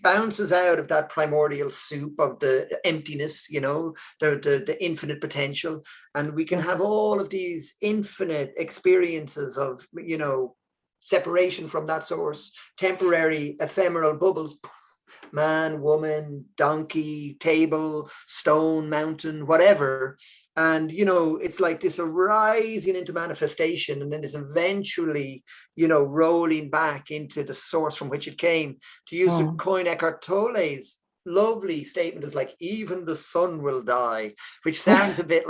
bounces out of that primordial soup of the emptiness, you know, the infinite potential. And we can have all of these infinite experiences of, you know, separation from that source, temporary ephemeral bubbles, man, woman, donkey, table, stone, mountain, whatever. And, you know, it's like this arising into manifestation, and then this eventually, you know, rolling back into the source from which it came. To use the coin Eckhart Tolle's lovely statement is like, even the sun will die, which sounds a bit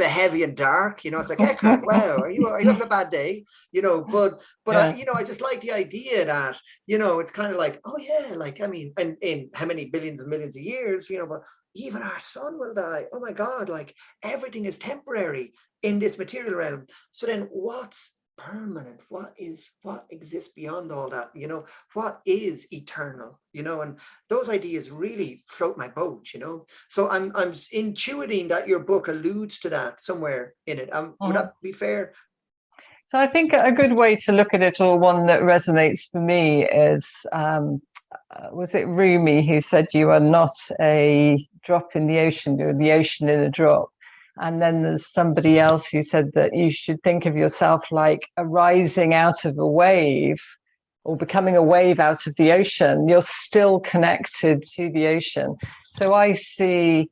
heavy and dark, you know. It's like, Eckhart, wow, are you having a bad day, you know? But yeah. You know, I just like the idea that, you know, it's kind of like, oh yeah, like, I mean, and in how many billions and millions of years, you know, but even our sun will die. Oh my God, like everything is temporary in this material realm. So then what's permanent? What exists beyond all that? You know, what is eternal? You know, and those ideas really float my boat, you know. So I'm intuiting that your book alludes to that somewhere in it. Would that be fair? So I think a good way to look at it, or one that resonates for me, is was it Rumi who said, you are not a drop in the ocean, you're the ocean in a drop. And then there's somebody else who said that you should think of yourself like arising out of a wave, or becoming a wave out of the ocean. You're still connected to the ocean. So I see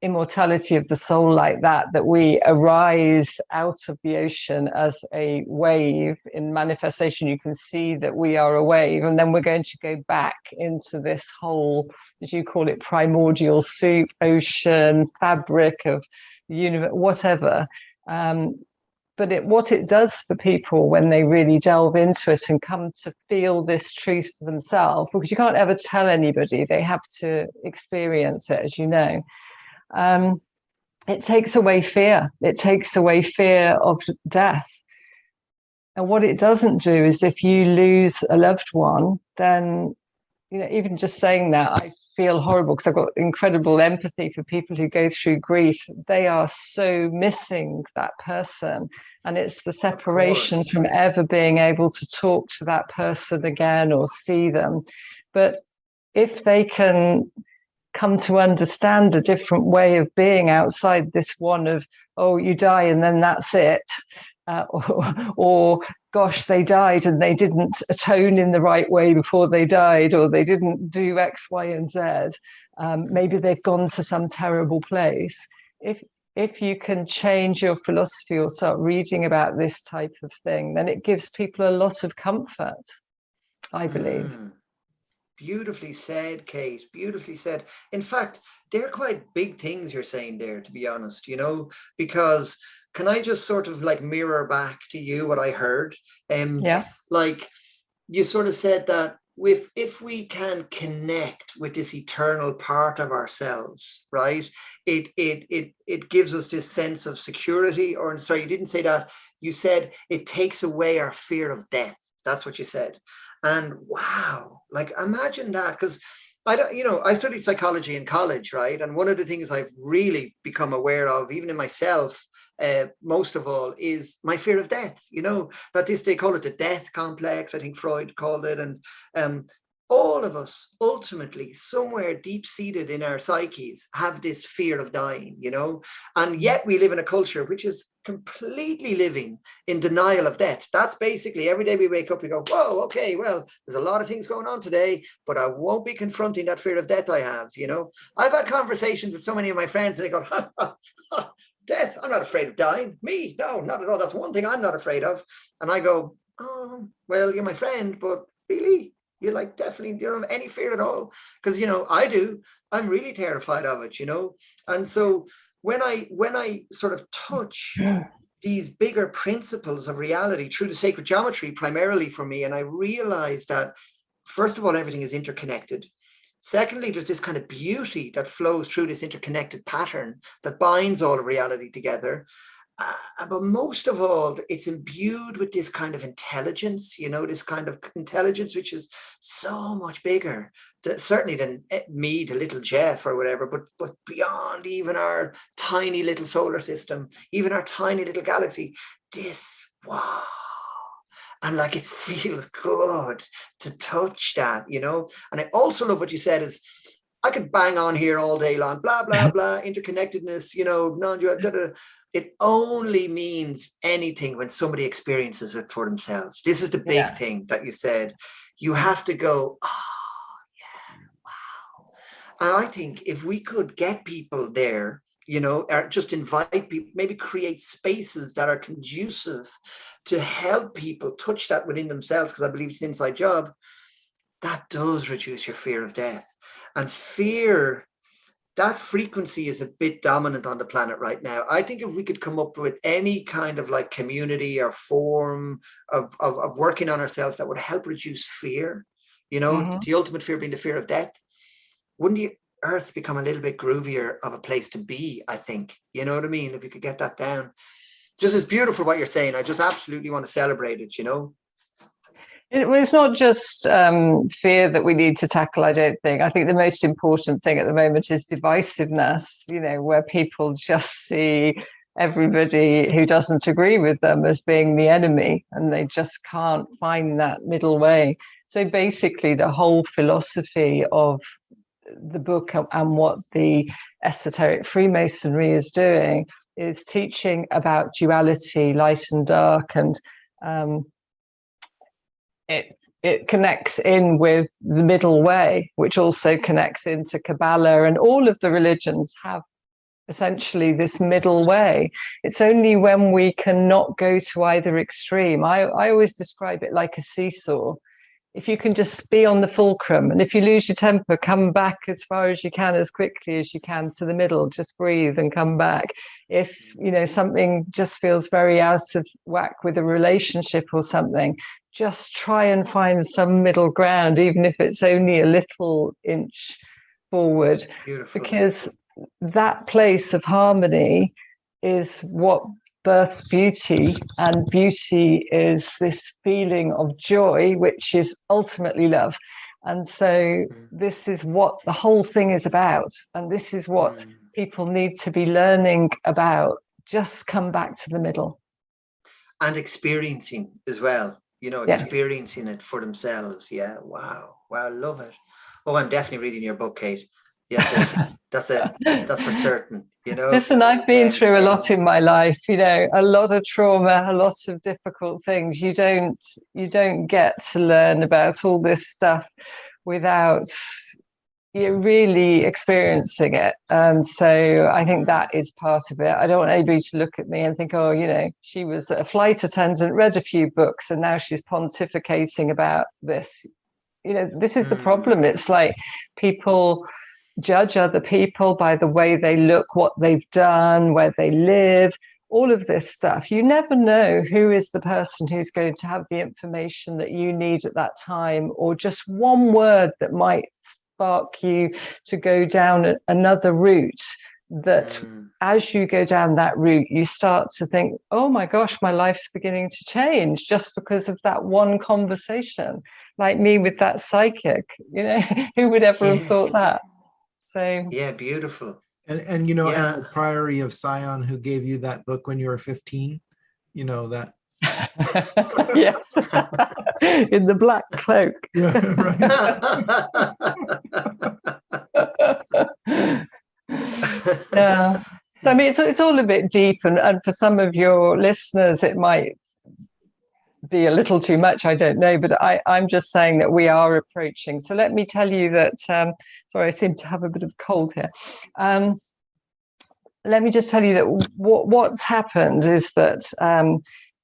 immortality of the soul like that we arise out of the ocean as a wave in manifestation. You can see that we are a wave, and then we're going to go back into this whole, as you call it, primordial soup, ocean, fabric of the universe, whatever. But what it does for people when they really delve into it and come to feel this truth for themselves, because you can't ever tell anybody, they have to experience it, as you know. It takes away fear. It takes away fear of death. And what it doesn't do is, if you lose a loved one, then, you know, even just saying that, I feel horrible, because I've got incredible empathy for people who go through grief. They are so missing that person. And it's the separation from ever being able to talk to that person again or see them. But if they can come to understand a different way of being outside this one of, oh, you die and then that's it, or gosh, they died and they didn't atone in the right way before they died, or they didn't do X, Y, and Z. Maybe they've gone to some terrible place. If you can change your philosophy or start reading about this type of thing, then it gives people a lot of comfort, I believe. Beautifully said, Kate. Beautifully said. In fact, they're quite big things you're saying there, to be honest, you know, because can I just sort of like mirror back to you what I heard? Yeah. Like you sort of said that if we can connect with this eternal part of ourselves, right, it gives us this sense of security. Or sorry, you didn't say that. You said it takes away our fear of death. That's what you said. And wow, like imagine that, because I studied psychology in college, right? And one of the things I've really become aware of, even in myself, most of all, is my fear of death. You know, that they call it the death complex. I think Freud called it. And all of us ultimately, somewhere deep seated in our psyches, have this fear of dying, you know, and yet we live in a culture which is completely living in denial of death. That's basically every day we wake up, we go, whoa, okay, well, there's a lot of things going on today, but I won't be confronting that fear of death I have, you know. I've had conversations with so many of my friends and they go, ha, ha, ha, death, I'm not afraid of dying. Me, no, not at all. That's one thing I'm not afraid of. And I go, oh, well, you're my friend, but really? You're like, definitely, you don't have any fear at all. Because, you know, I do. I'm really terrified of it, you know. And so when I sort of touch these bigger principles of reality through the sacred geometry, primarily for me, and I realize that, first of all, everything is interconnected. Secondly, there's this kind of beauty that flows through this interconnected pattern that binds all of reality together. But most of all, it's imbued with this kind of intelligence, you know, this kind of intelligence, which is so much bigger, certainly than me, the little Geoff or whatever, but beyond even our tiny little solar system, even our tiny little galaxy. This, wow. And like, it feels good to touch that, you know. And I also love what you said is, I could bang on here all day long, blah, blah, blah, interconnectedness, you know, non-dual, it only means anything when somebody experiences it for themselves. This is the big thing that you said. You have to go, oh, yeah, wow. And I think if we could get people there, you know, or just invite people, maybe create spaces that are conducive to help people touch that within themselves, because I believe it's an inside job, that does reduce your fear of death. And fear, that frequency is a bit dominant on the planet right now. I think if we could come up with any kind of like community or form of working on ourselves that would help reduce fear, you know, the ultimate fear being the fear of death, wouldn't the earth become a little bit groovier of a place to be, I think? You know what I mean? If we could get that down. Just as beautiful what you're saying. I just absolutely want to celebrate it, you know? It was not just fear that we need to tackle, I don't think. I think the most important thing at the moment is divisiveness, you know, where people just see everybody who doesn't agree with them as being the enemy, and they just can't find that middle way. So basically, the whole philosophy of the book and what the esoteric Freemasonry is doing is teaching about duality, light and dark, and it connects in with the middle way, which also connects into Kabbalah, and all of the religions have essentially this middle way. It's only when we cannot go to either extreme. I always describe it like a seesaw. If you can just be on the fulcrum, and if you lose your temper, come back as far as you can, as quickly as you can to the middle, just breathe and come back. If, you know, something just feels very out of whack with a relationship or something, just try and find some middle ground, even if it's only a little inch forward. Beautiful. Because that place of harmony is what births beauty, and beauty is this feeling of joy, which is ultimately love. And so this is what the whole thing is about, and this is what people need to be learning about. Just come back to the middle. And experiencing as well, you know, experiencing it for themselves. Yeah, wow, I love it. Oh, I'm definitely reading your book, Kate. Yes, that's for certain, you know. Listen, I've been through a lot in my life, you know, a lot of trauma, a lot of difficult things. You don't get to learn about all this stuff without you really experiencing it. And so I think that is part of it. I don't want anybody to look at me and think, oh, you know, she was a flight attendant, read a few books, and now she's pontificating about this. You know, this is the problem. It's like people judge other people by the way they look, what they've done, where they live, all of this stuff. You never know who is the person who's going to have the information that you need at that time, or just one word that might spark you to go down another route, that as you go down that route, you start to think, oh my gosh, my life's beginning to change just because of that one conversation, like me with that psychic. You know, who would ever have thought that? So yeah, beautiful. And you know, and the Priory of Sion, who gave you that book when you were 15, you know that. Yes, in the black cloak. Yeah, right. Yeah. So, I mean, it's all a bit deep, and for some of your listeners, it might be a little too much, I don't know, but I'm just saying that we are approaching. So let me tell you that, sorry, I seem to have a bit of cold here. Let me just tell you that what's happened is that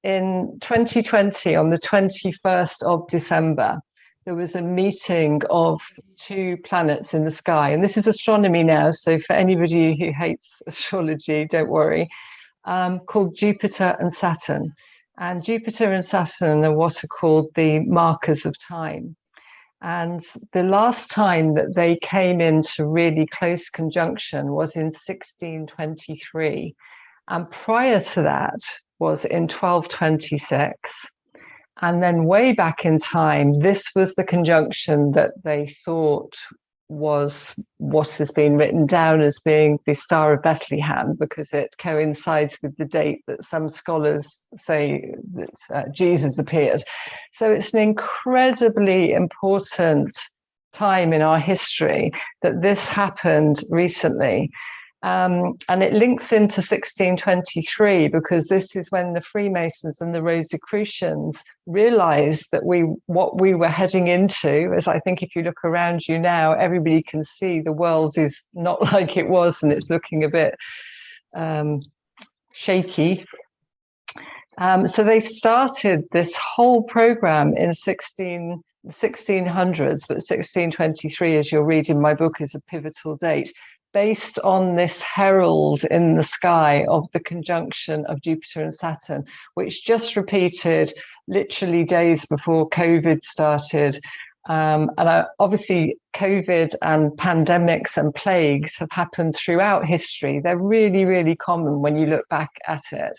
in 2020, on the 21st of December, there was a meeting of two planets in the sky. And this is astronomy now, so for anybody who hates astrology, don't worry, called Jupiter and Saturn. And Jupiter and Saturn are what are called the markers of time. And the last time that they came into really close conjunction was in 1623. And prior to that was in 1226. And then way back in time, this was the conjunction that they thought was what has been written down as being the Star of Bethlehem, because it coincides with the date that some scholars say that Jesus appeared. So it's an incredibly important time in our history that this happened recently. And it links into 1623 because this is when the Freemasons and the Rosicrucians realized that what we were heading into, as I think if you look around you now, everybody can see the world is not like it was and it's looking a bit shaky. So they started this whole program in 1600s, but 1623, as you'll read in my book, is a pivotal date, based on this herald in the sky of the conjunction of Jupiter and Saturn, which just repeated literally days before COVID started. Obviously, COVID and pandemics and plagues have happened throughout history. They're really, really common when you look back at it.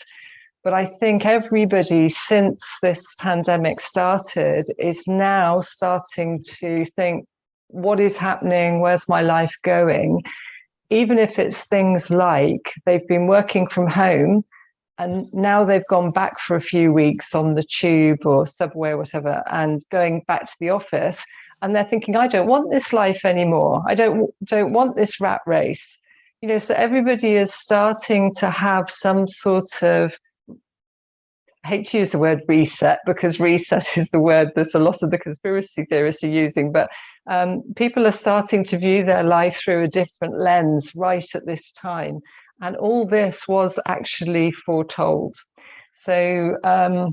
But I think everybody, since this pandemic started, is now starting to think, what is happening? Where's my life going? Even if it's things like they've been working from home and now they've gone back for a few weeks on the tube or subway or whatever and going back to the office, and they're thinking, I don't want this life anymore. I don't want this rat race. So everybody is starting to have some sort of, I hate to use the word reset because reset is the word that a lot of the conspiracy theorists are using, but people are starting to view their life through a different lens right at this time. And all this was actually foretold. So, now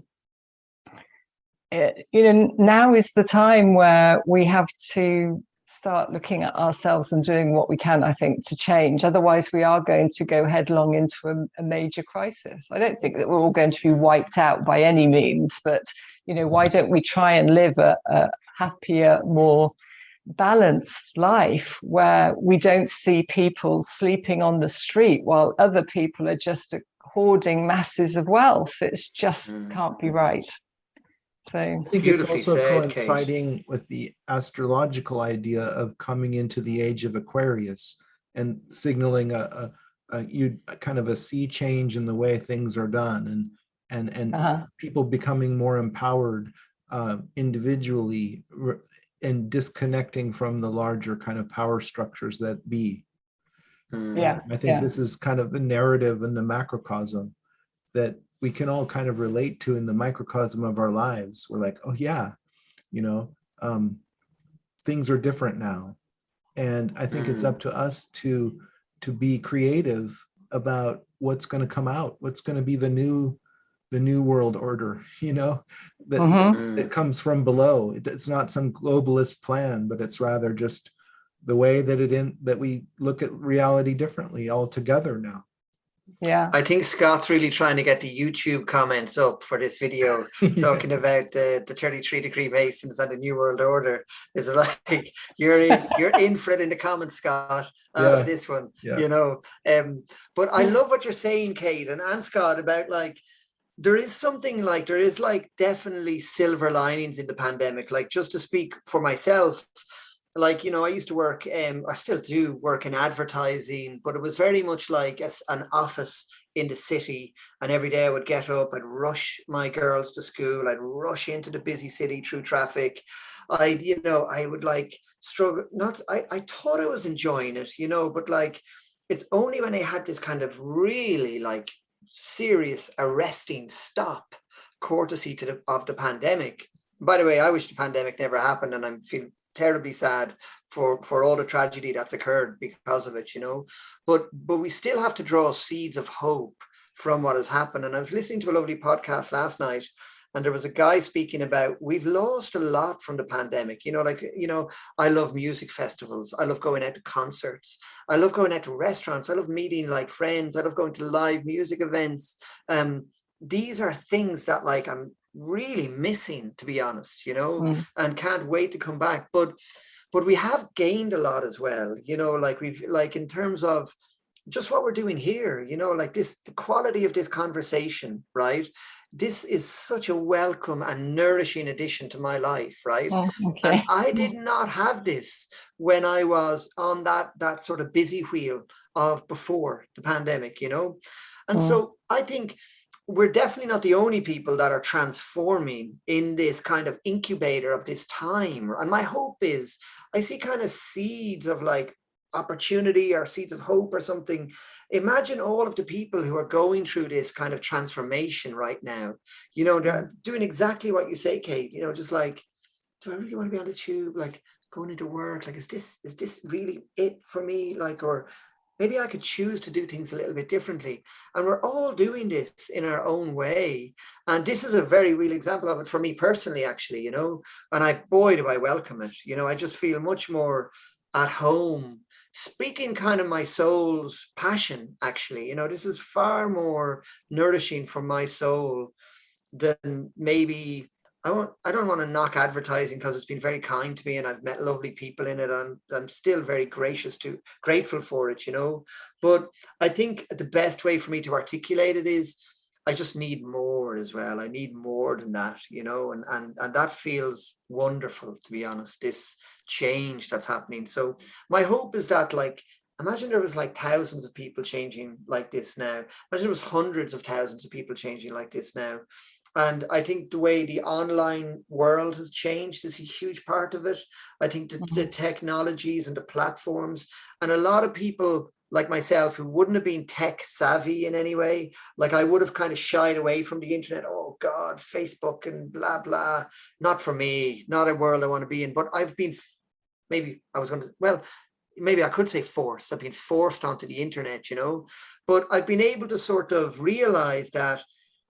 is the time where we have to start looking at ourselves and doing what we can, I think, to change. Otherwise, we are going to go headlong into a major crisis. I don't think that we're all going to be wiped out by any means, but, why don't we try and live a happier, more balanced life where we don't see people sleeping on the street while other people are just hoarding masses of wealth. It's just can't be right. So I think it's also coinciding Kate, with the astrological idea of coming into the age of Aquarius and signaling a kind of a sea change in the way things are done, and people becoming more empowered individually and disconnecting from the larger kind of power structures that be. Yeah, I think this is kind of the narrative in the macrocosm that we can all kind of relate to in the microcosm of our lives. We're like, oh yeah, things are different now. And I think it's up to us to be creative about what's going to come out, what's going to be the new world order, that comes from below. It's not some globalist plan, but it's rather just the way that we look at reality differently altogether now. Yeah, I think Scott's really trying to get the YouTube comments up for this video, talking about the 33-degree Masons and the New World Order. Is like you're in for it in the comments, Scott, after this one. But I love what you're saying, Kate and Scott, about like there is definitely silver linings in the pandemic. Like, just to speak for myself, like, I used to work, I still do work in advertising, but it was very much like an office in the city. And every day I would get up, I'd rush my girls to school, I'd rush into the busy city through traffic. I would like struggle, I thought I was enjoying it, but like, it's only when I had this kind of really like serious arresting stop, courtesy of the pandemic. By the way, I wish the pandemic never happened, and I'm feeling terribly sad for all the tragedy that's occurred because of it, but we still have to draw seeds of hope from what has happened. And I was listening to a lovely podcast last night, and there was a guy speaking about, we've lost a lot from the pandemic. I love music festivals. I love going out to concerts. I love going out to restaurants. I love meeting like friends. I love going to live music events. These are things that like I'm really missing, to be honest, and can't wait to come back. But we have gained a lot as well, like in terms of just what we're doing here, like the quality of this conversation, right? This is such a welcome and nourishing addition to my life, right? Oh, okay. And I did not have this when I was on that sort of busy wheel of before the pandemic, And so I think we're definitely not the only people that are transforming in this kind of incubator of this time. And my hope is, I see kind of seeds of like opportunity or seeds of hope or something. Imagine all of the people who are going through this kind of transformation right now. They're doing exactly what you say, Kate, just like, do I really want to be on the tube? Like going into work, like, is this really it for me? Like, or maybe I could choose to do things a little bit differently. And we're all doing this in our own way. And this is a very real example of it for me personally, actually, and boy, do I welcome it. I just feel much more at home, speaking kind of my soul's passion, actually. This is far more nourishing for my soul than maybe, I don't want to knock advertising, because it's been very kind to me and I've met lovely people in it, and I'm still very grateful for it, But I think the best way for me to articulate it is, I just need more as well. I need more than that, and that feels wonderful, to be honest, this change that's happening. So my hope is that, like, imagine there was like thousands of people changing like this now. Imagine there was hundreds of thousands of people changing like this now. And I think the way the online world has changed is a huge part of it. I think the technologies and the platforms, and a lot of people like myself who wouldn't have been tech savvy in any way, like I would have kind of shied away from the internet. Oh God, Facebook and blah, blah. Not for me, not a world I want to be in. But I've been, maybe I could say forced. I've been forced onto the internet, but I've been able to sort of realize that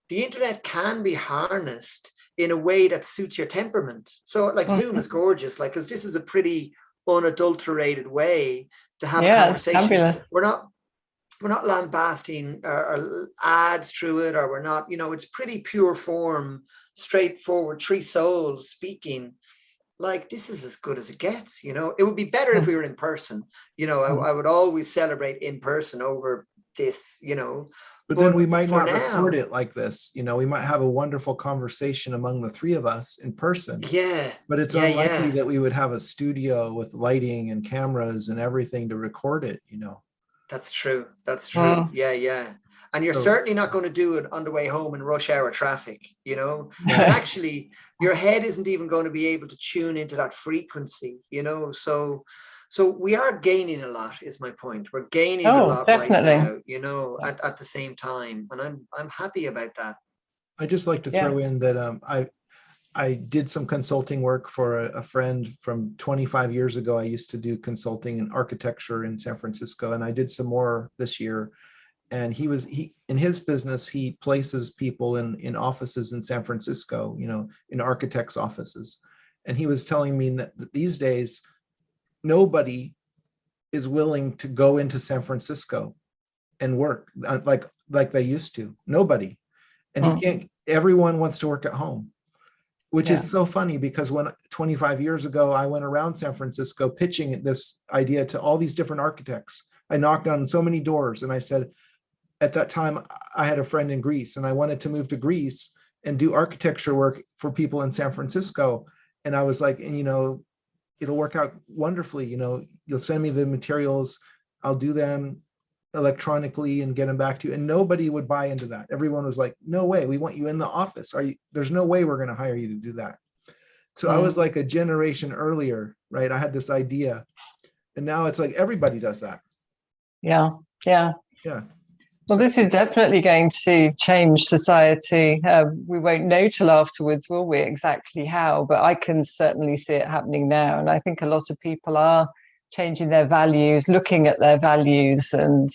the internet can be harnessed in a way that suits your temperament. So like Zoom is gorgeous, like, because this is a pretty unadulterated way to have a conversation. Fabulous. We're not lambasting or ads through it, or we're not, it's pretty pure form, straightforward, three souls speaking. Like, this is as good as it gets, It would be better if we were in person. I would always celebrate in person over this, But then we might not record it like this. We might have a wonderful conversation among the three of us in person. Yeah. But it's unlikely that we would have a studio with lighting and cameras and everything to record it, That's true. That's true. Yeah. And you're certainly not going to do it on the way home in rush hour traffic, And actually, your head isn't even going to be able to tune into that frequency, So we are gaining a lot, is my point. We're gaining a lot right now, at the same time. And I'm happy about that. I just like to throw in that I did some consulting work for a friend from 25 years ago. I used to do consulting in architecture in San Francisco, and I did some more this year. And he in his business, he places people in offices in San Francisco, in architects' offices. And he was telling me that these days, nobody is willing to go into San Francisco and work like they used to. Nobody. And everyone wants to work at home, which is so funny, because when 25 years ago, I went around San Francisco pitching this idea to all these different architects. I knocked on so many doors, and I said, at that time, I had a friend in Greece, and I wanted to move to Greece and do architecture work for people in San Francisco. And I was like, it'll work out wonderfully. You'll send me the materials, I'll do them electronically and get them back to you. And nobody would buy into that. Everyone was like, no way, we want you in the office. There's no way we're going to hire you to do that. So I was like a generation earlier, right? I had this idea, and now it's like everybody does that. Yeah. Well, this is definitely going to change society. We won't know till afterwards, will we, exactly how? But I can certainly see it happening now. And I think a lot of people are changing their values, looking at their values, and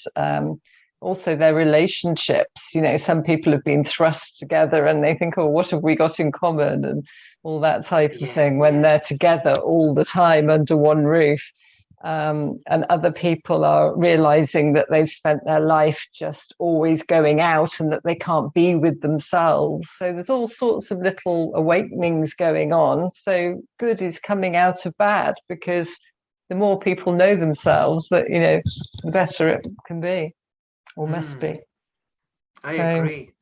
also their relationships. You know, some people have been thrust together and they think, oh, what have we got in common, and all that type of thing, when they're together all the time under one roof. And other people are realizing that they've spent their life just always going out and that they can't be with themselves. So there's all sorts of little awakenings going on. So good is coming out of bad, because the more people know themselves, that, you know, the better it can be, or must be. I agree.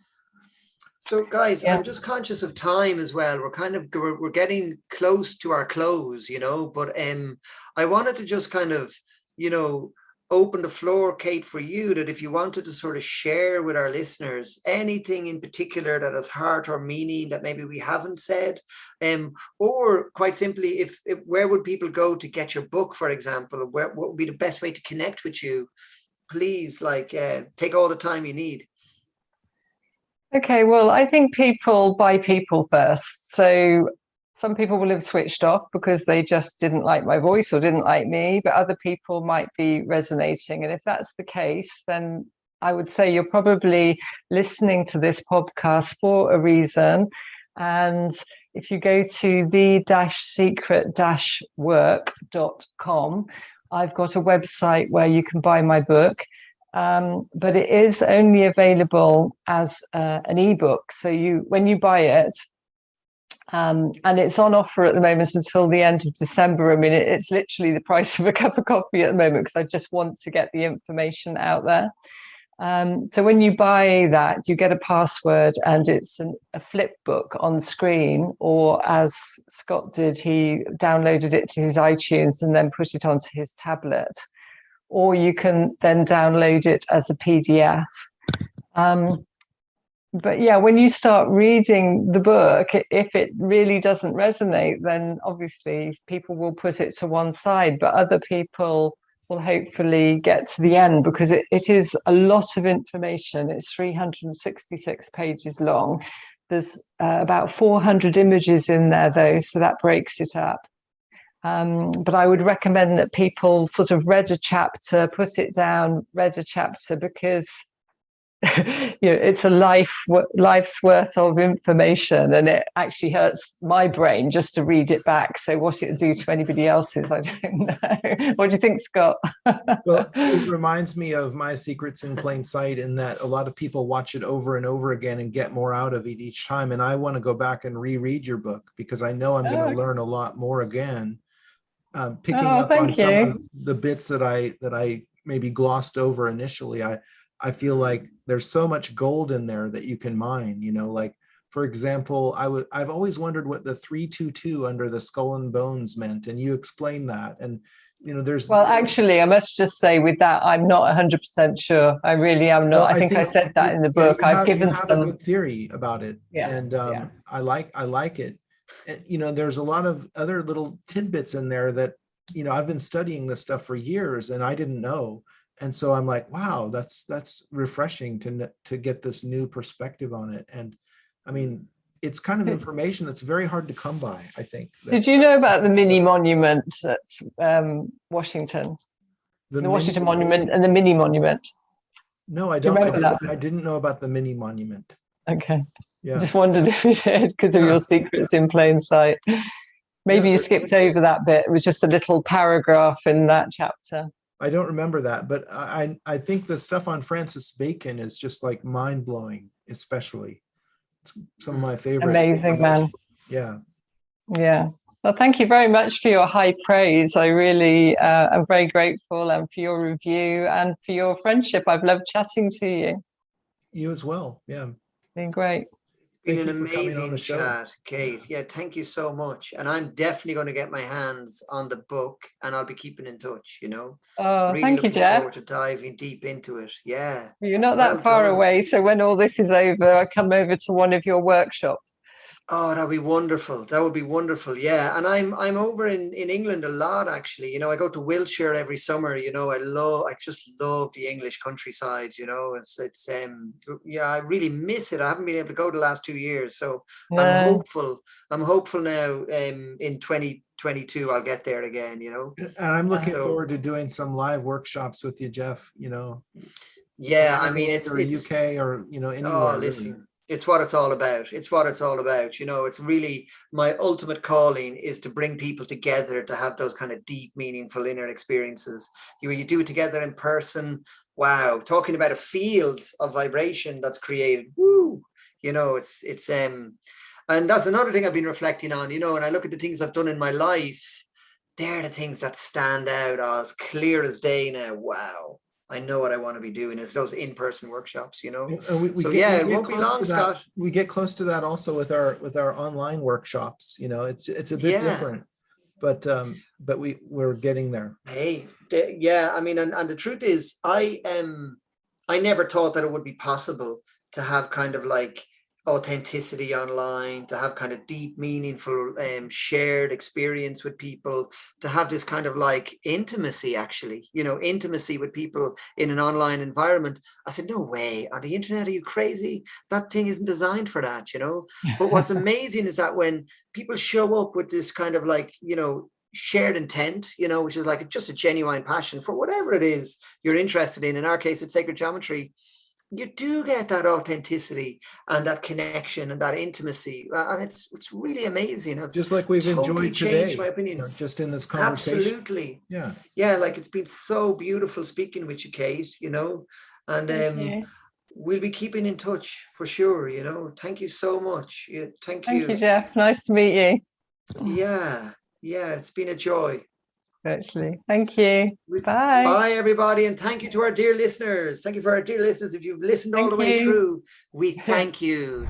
So guys, I'm just conscious of time as well. We're getting close to our close, you know, but I wanted to just kind of, you know, open the floor, Kate, for you, that if you wanted to sort of share with our listeners anything in particular that has heart or meaning that maybe we haven't said, or quite simply, if where would people go to get your book, for example? What would be the best way to connect with you? Please, like, take all the time you need. Okay, well, I think people buy people first. So some people will have switched off because they just didn't like my voice or didn't like me, but other people might be resonating. And if that's the case, then I would say you're probably listening to this podcast for a reason. And if you go to the-secret-work.com, I've got a website where you can buy my book. But it is only available as an ebook. So when you buy it, and it's on offer at the moment until the end of December. I mean, it's literally the price of a cup of coffee at the moment, because I just want to get the information out there. So when you buy that, you get a password, and it's a flip book on screen, or as Scott did, he downloaded it to his iTunes and then put it onto his tablet. Or you can then download it as a PDF. But yeah, when you start reading the book, if it really doesn't resonate, then obviously people will put it to one side, but other people will hopefully get to the end, because it is a lot of information. It's 366 pages long. There's about 400 images in there, though, so that breaks it up. But I would recommend that people sort of read a chapter, put it down, read a chapter, because you know, it's a life's worth of information, and it actually hurts my brain just to read it back. So what it'll do to anybody else's, I don't know. What do you think, Scott? Well, it reminds me of My Secrets in Plain Sight, in that a lot of people watch it over and over again and get more out of it each time. And I want to go back and reread your book, because I know I'm going to learn a lot more again. Picking up on some of the bits that I maybe glossed over initially, I feel like there's so much gold in there that you can mine, you know, like, for example, I've always wondered what the 322 under the skull and bones meant. And you explained that. And, you know, well, actually, I must just say with that, I'm not 100% sure. I really am not. Well, I think I said that in the book. I've given some a good theory about it. Yeah. And I like it. And, you know, there's a lot of other little tidbits in there that, you know, I've been studying this stuff for years and I didn't know. And so I'm like, wow, that's refreshing to get this new perspective on it. And I mean, it's kind of information that's very hard to come by, I think. Did you know about the mini monument at Washington? The Washington Monument and the mini monument? No, I don't. I didn't know about the mini monument. Okay. Yeah. I just wondered if you did, because of your secrets in plain sight. Maybe you skipped over that bit. It was just a little paragraph in that chapter. I don't remember that, but I think the stuff on Francis Bacon is just like mind-blowing, especially. It's some of my favorite. Amazing man. Yeah. Yeah. Well, thank you very much for your high praise. I really am very grateful, and for your review and for your friendship. I've loved chatting to you. You as well. Yeah. Been great. Been an amazing chat, Kate. Yeah, thank you so much. And I'm definitely going to get my hands on the book, and I'll be keeping in touch, you know. Oh, really thank you, Geoff. Forward to diving deep into it. Yeah. You're not that far away, so when all this is over, I'll come over to one of your workshops. Oh, that'd be wonderful. That would be wonderful. Yeah. And I'm over in England a lot, actually. You know, I go to Wiltshire every summer. You know, I just love the English countryside, you know. It's yeah, I really miss it. I haven't been able to go the last 2 years. So I'm hopeful now in 2022 I'll get there again, you know. And I'm looking forward to doing some live workshops with you, Geoff, you know. Yeah, I mean, or UK or, you know, anywhere. Oh, listen, it's what it's all about. It's what it's all about. You know, it's really my ultimate calling is to bring people together to have those kind of deep, meaningful inner experiences. You do it together in person. Wow, talking about a field of vibration that's created. Woo, you know, and that's another thing I've been reflecting on. You know, when I look at the things I've done in my life, they're the things that stand out as clear as day now. Wow. I know what I want to be doing. It's those in-person workshops, you know. It won't be long, Scott. We get close to that also with our online workshops. You know, it's a bit different, but we're getting there. Hey, I mean, and the truth is, I never thought that it would be possible to have kind of like authenticity online, to have kind of deep, meaningful, shared experience with people, to have this kind of like intimacy, actually, you know, intimacy with people in an online environment. I said, no way, on the internet, are you crazy? That thing isn't designed for that, you know. But what's amazing is that when people show up with this kind of like, you know, shared intent, you know, which is like just a genuine passion for whatever it is you're interested in our case, it's sacred geometry, you do get that authenticity and that connection and that intimacy, and it's really amazing. Just like we've totally enjoyed today, my opinion, you know, just in this conversation. Absolutely. Yeah, like it's been so beautiful speaking with you, Kate, you know, and we'll be keeping in touch for sure, you know. Thank you so much. Thank you. Thank you, Geoff. Nice to meet you. Yeah, it's been a joy. Virtually. Thank you. Bye. Bye, everybody. And thank you to our dear listeners. Thank you for our dear listeners. If you've listened all the way through, we thank you.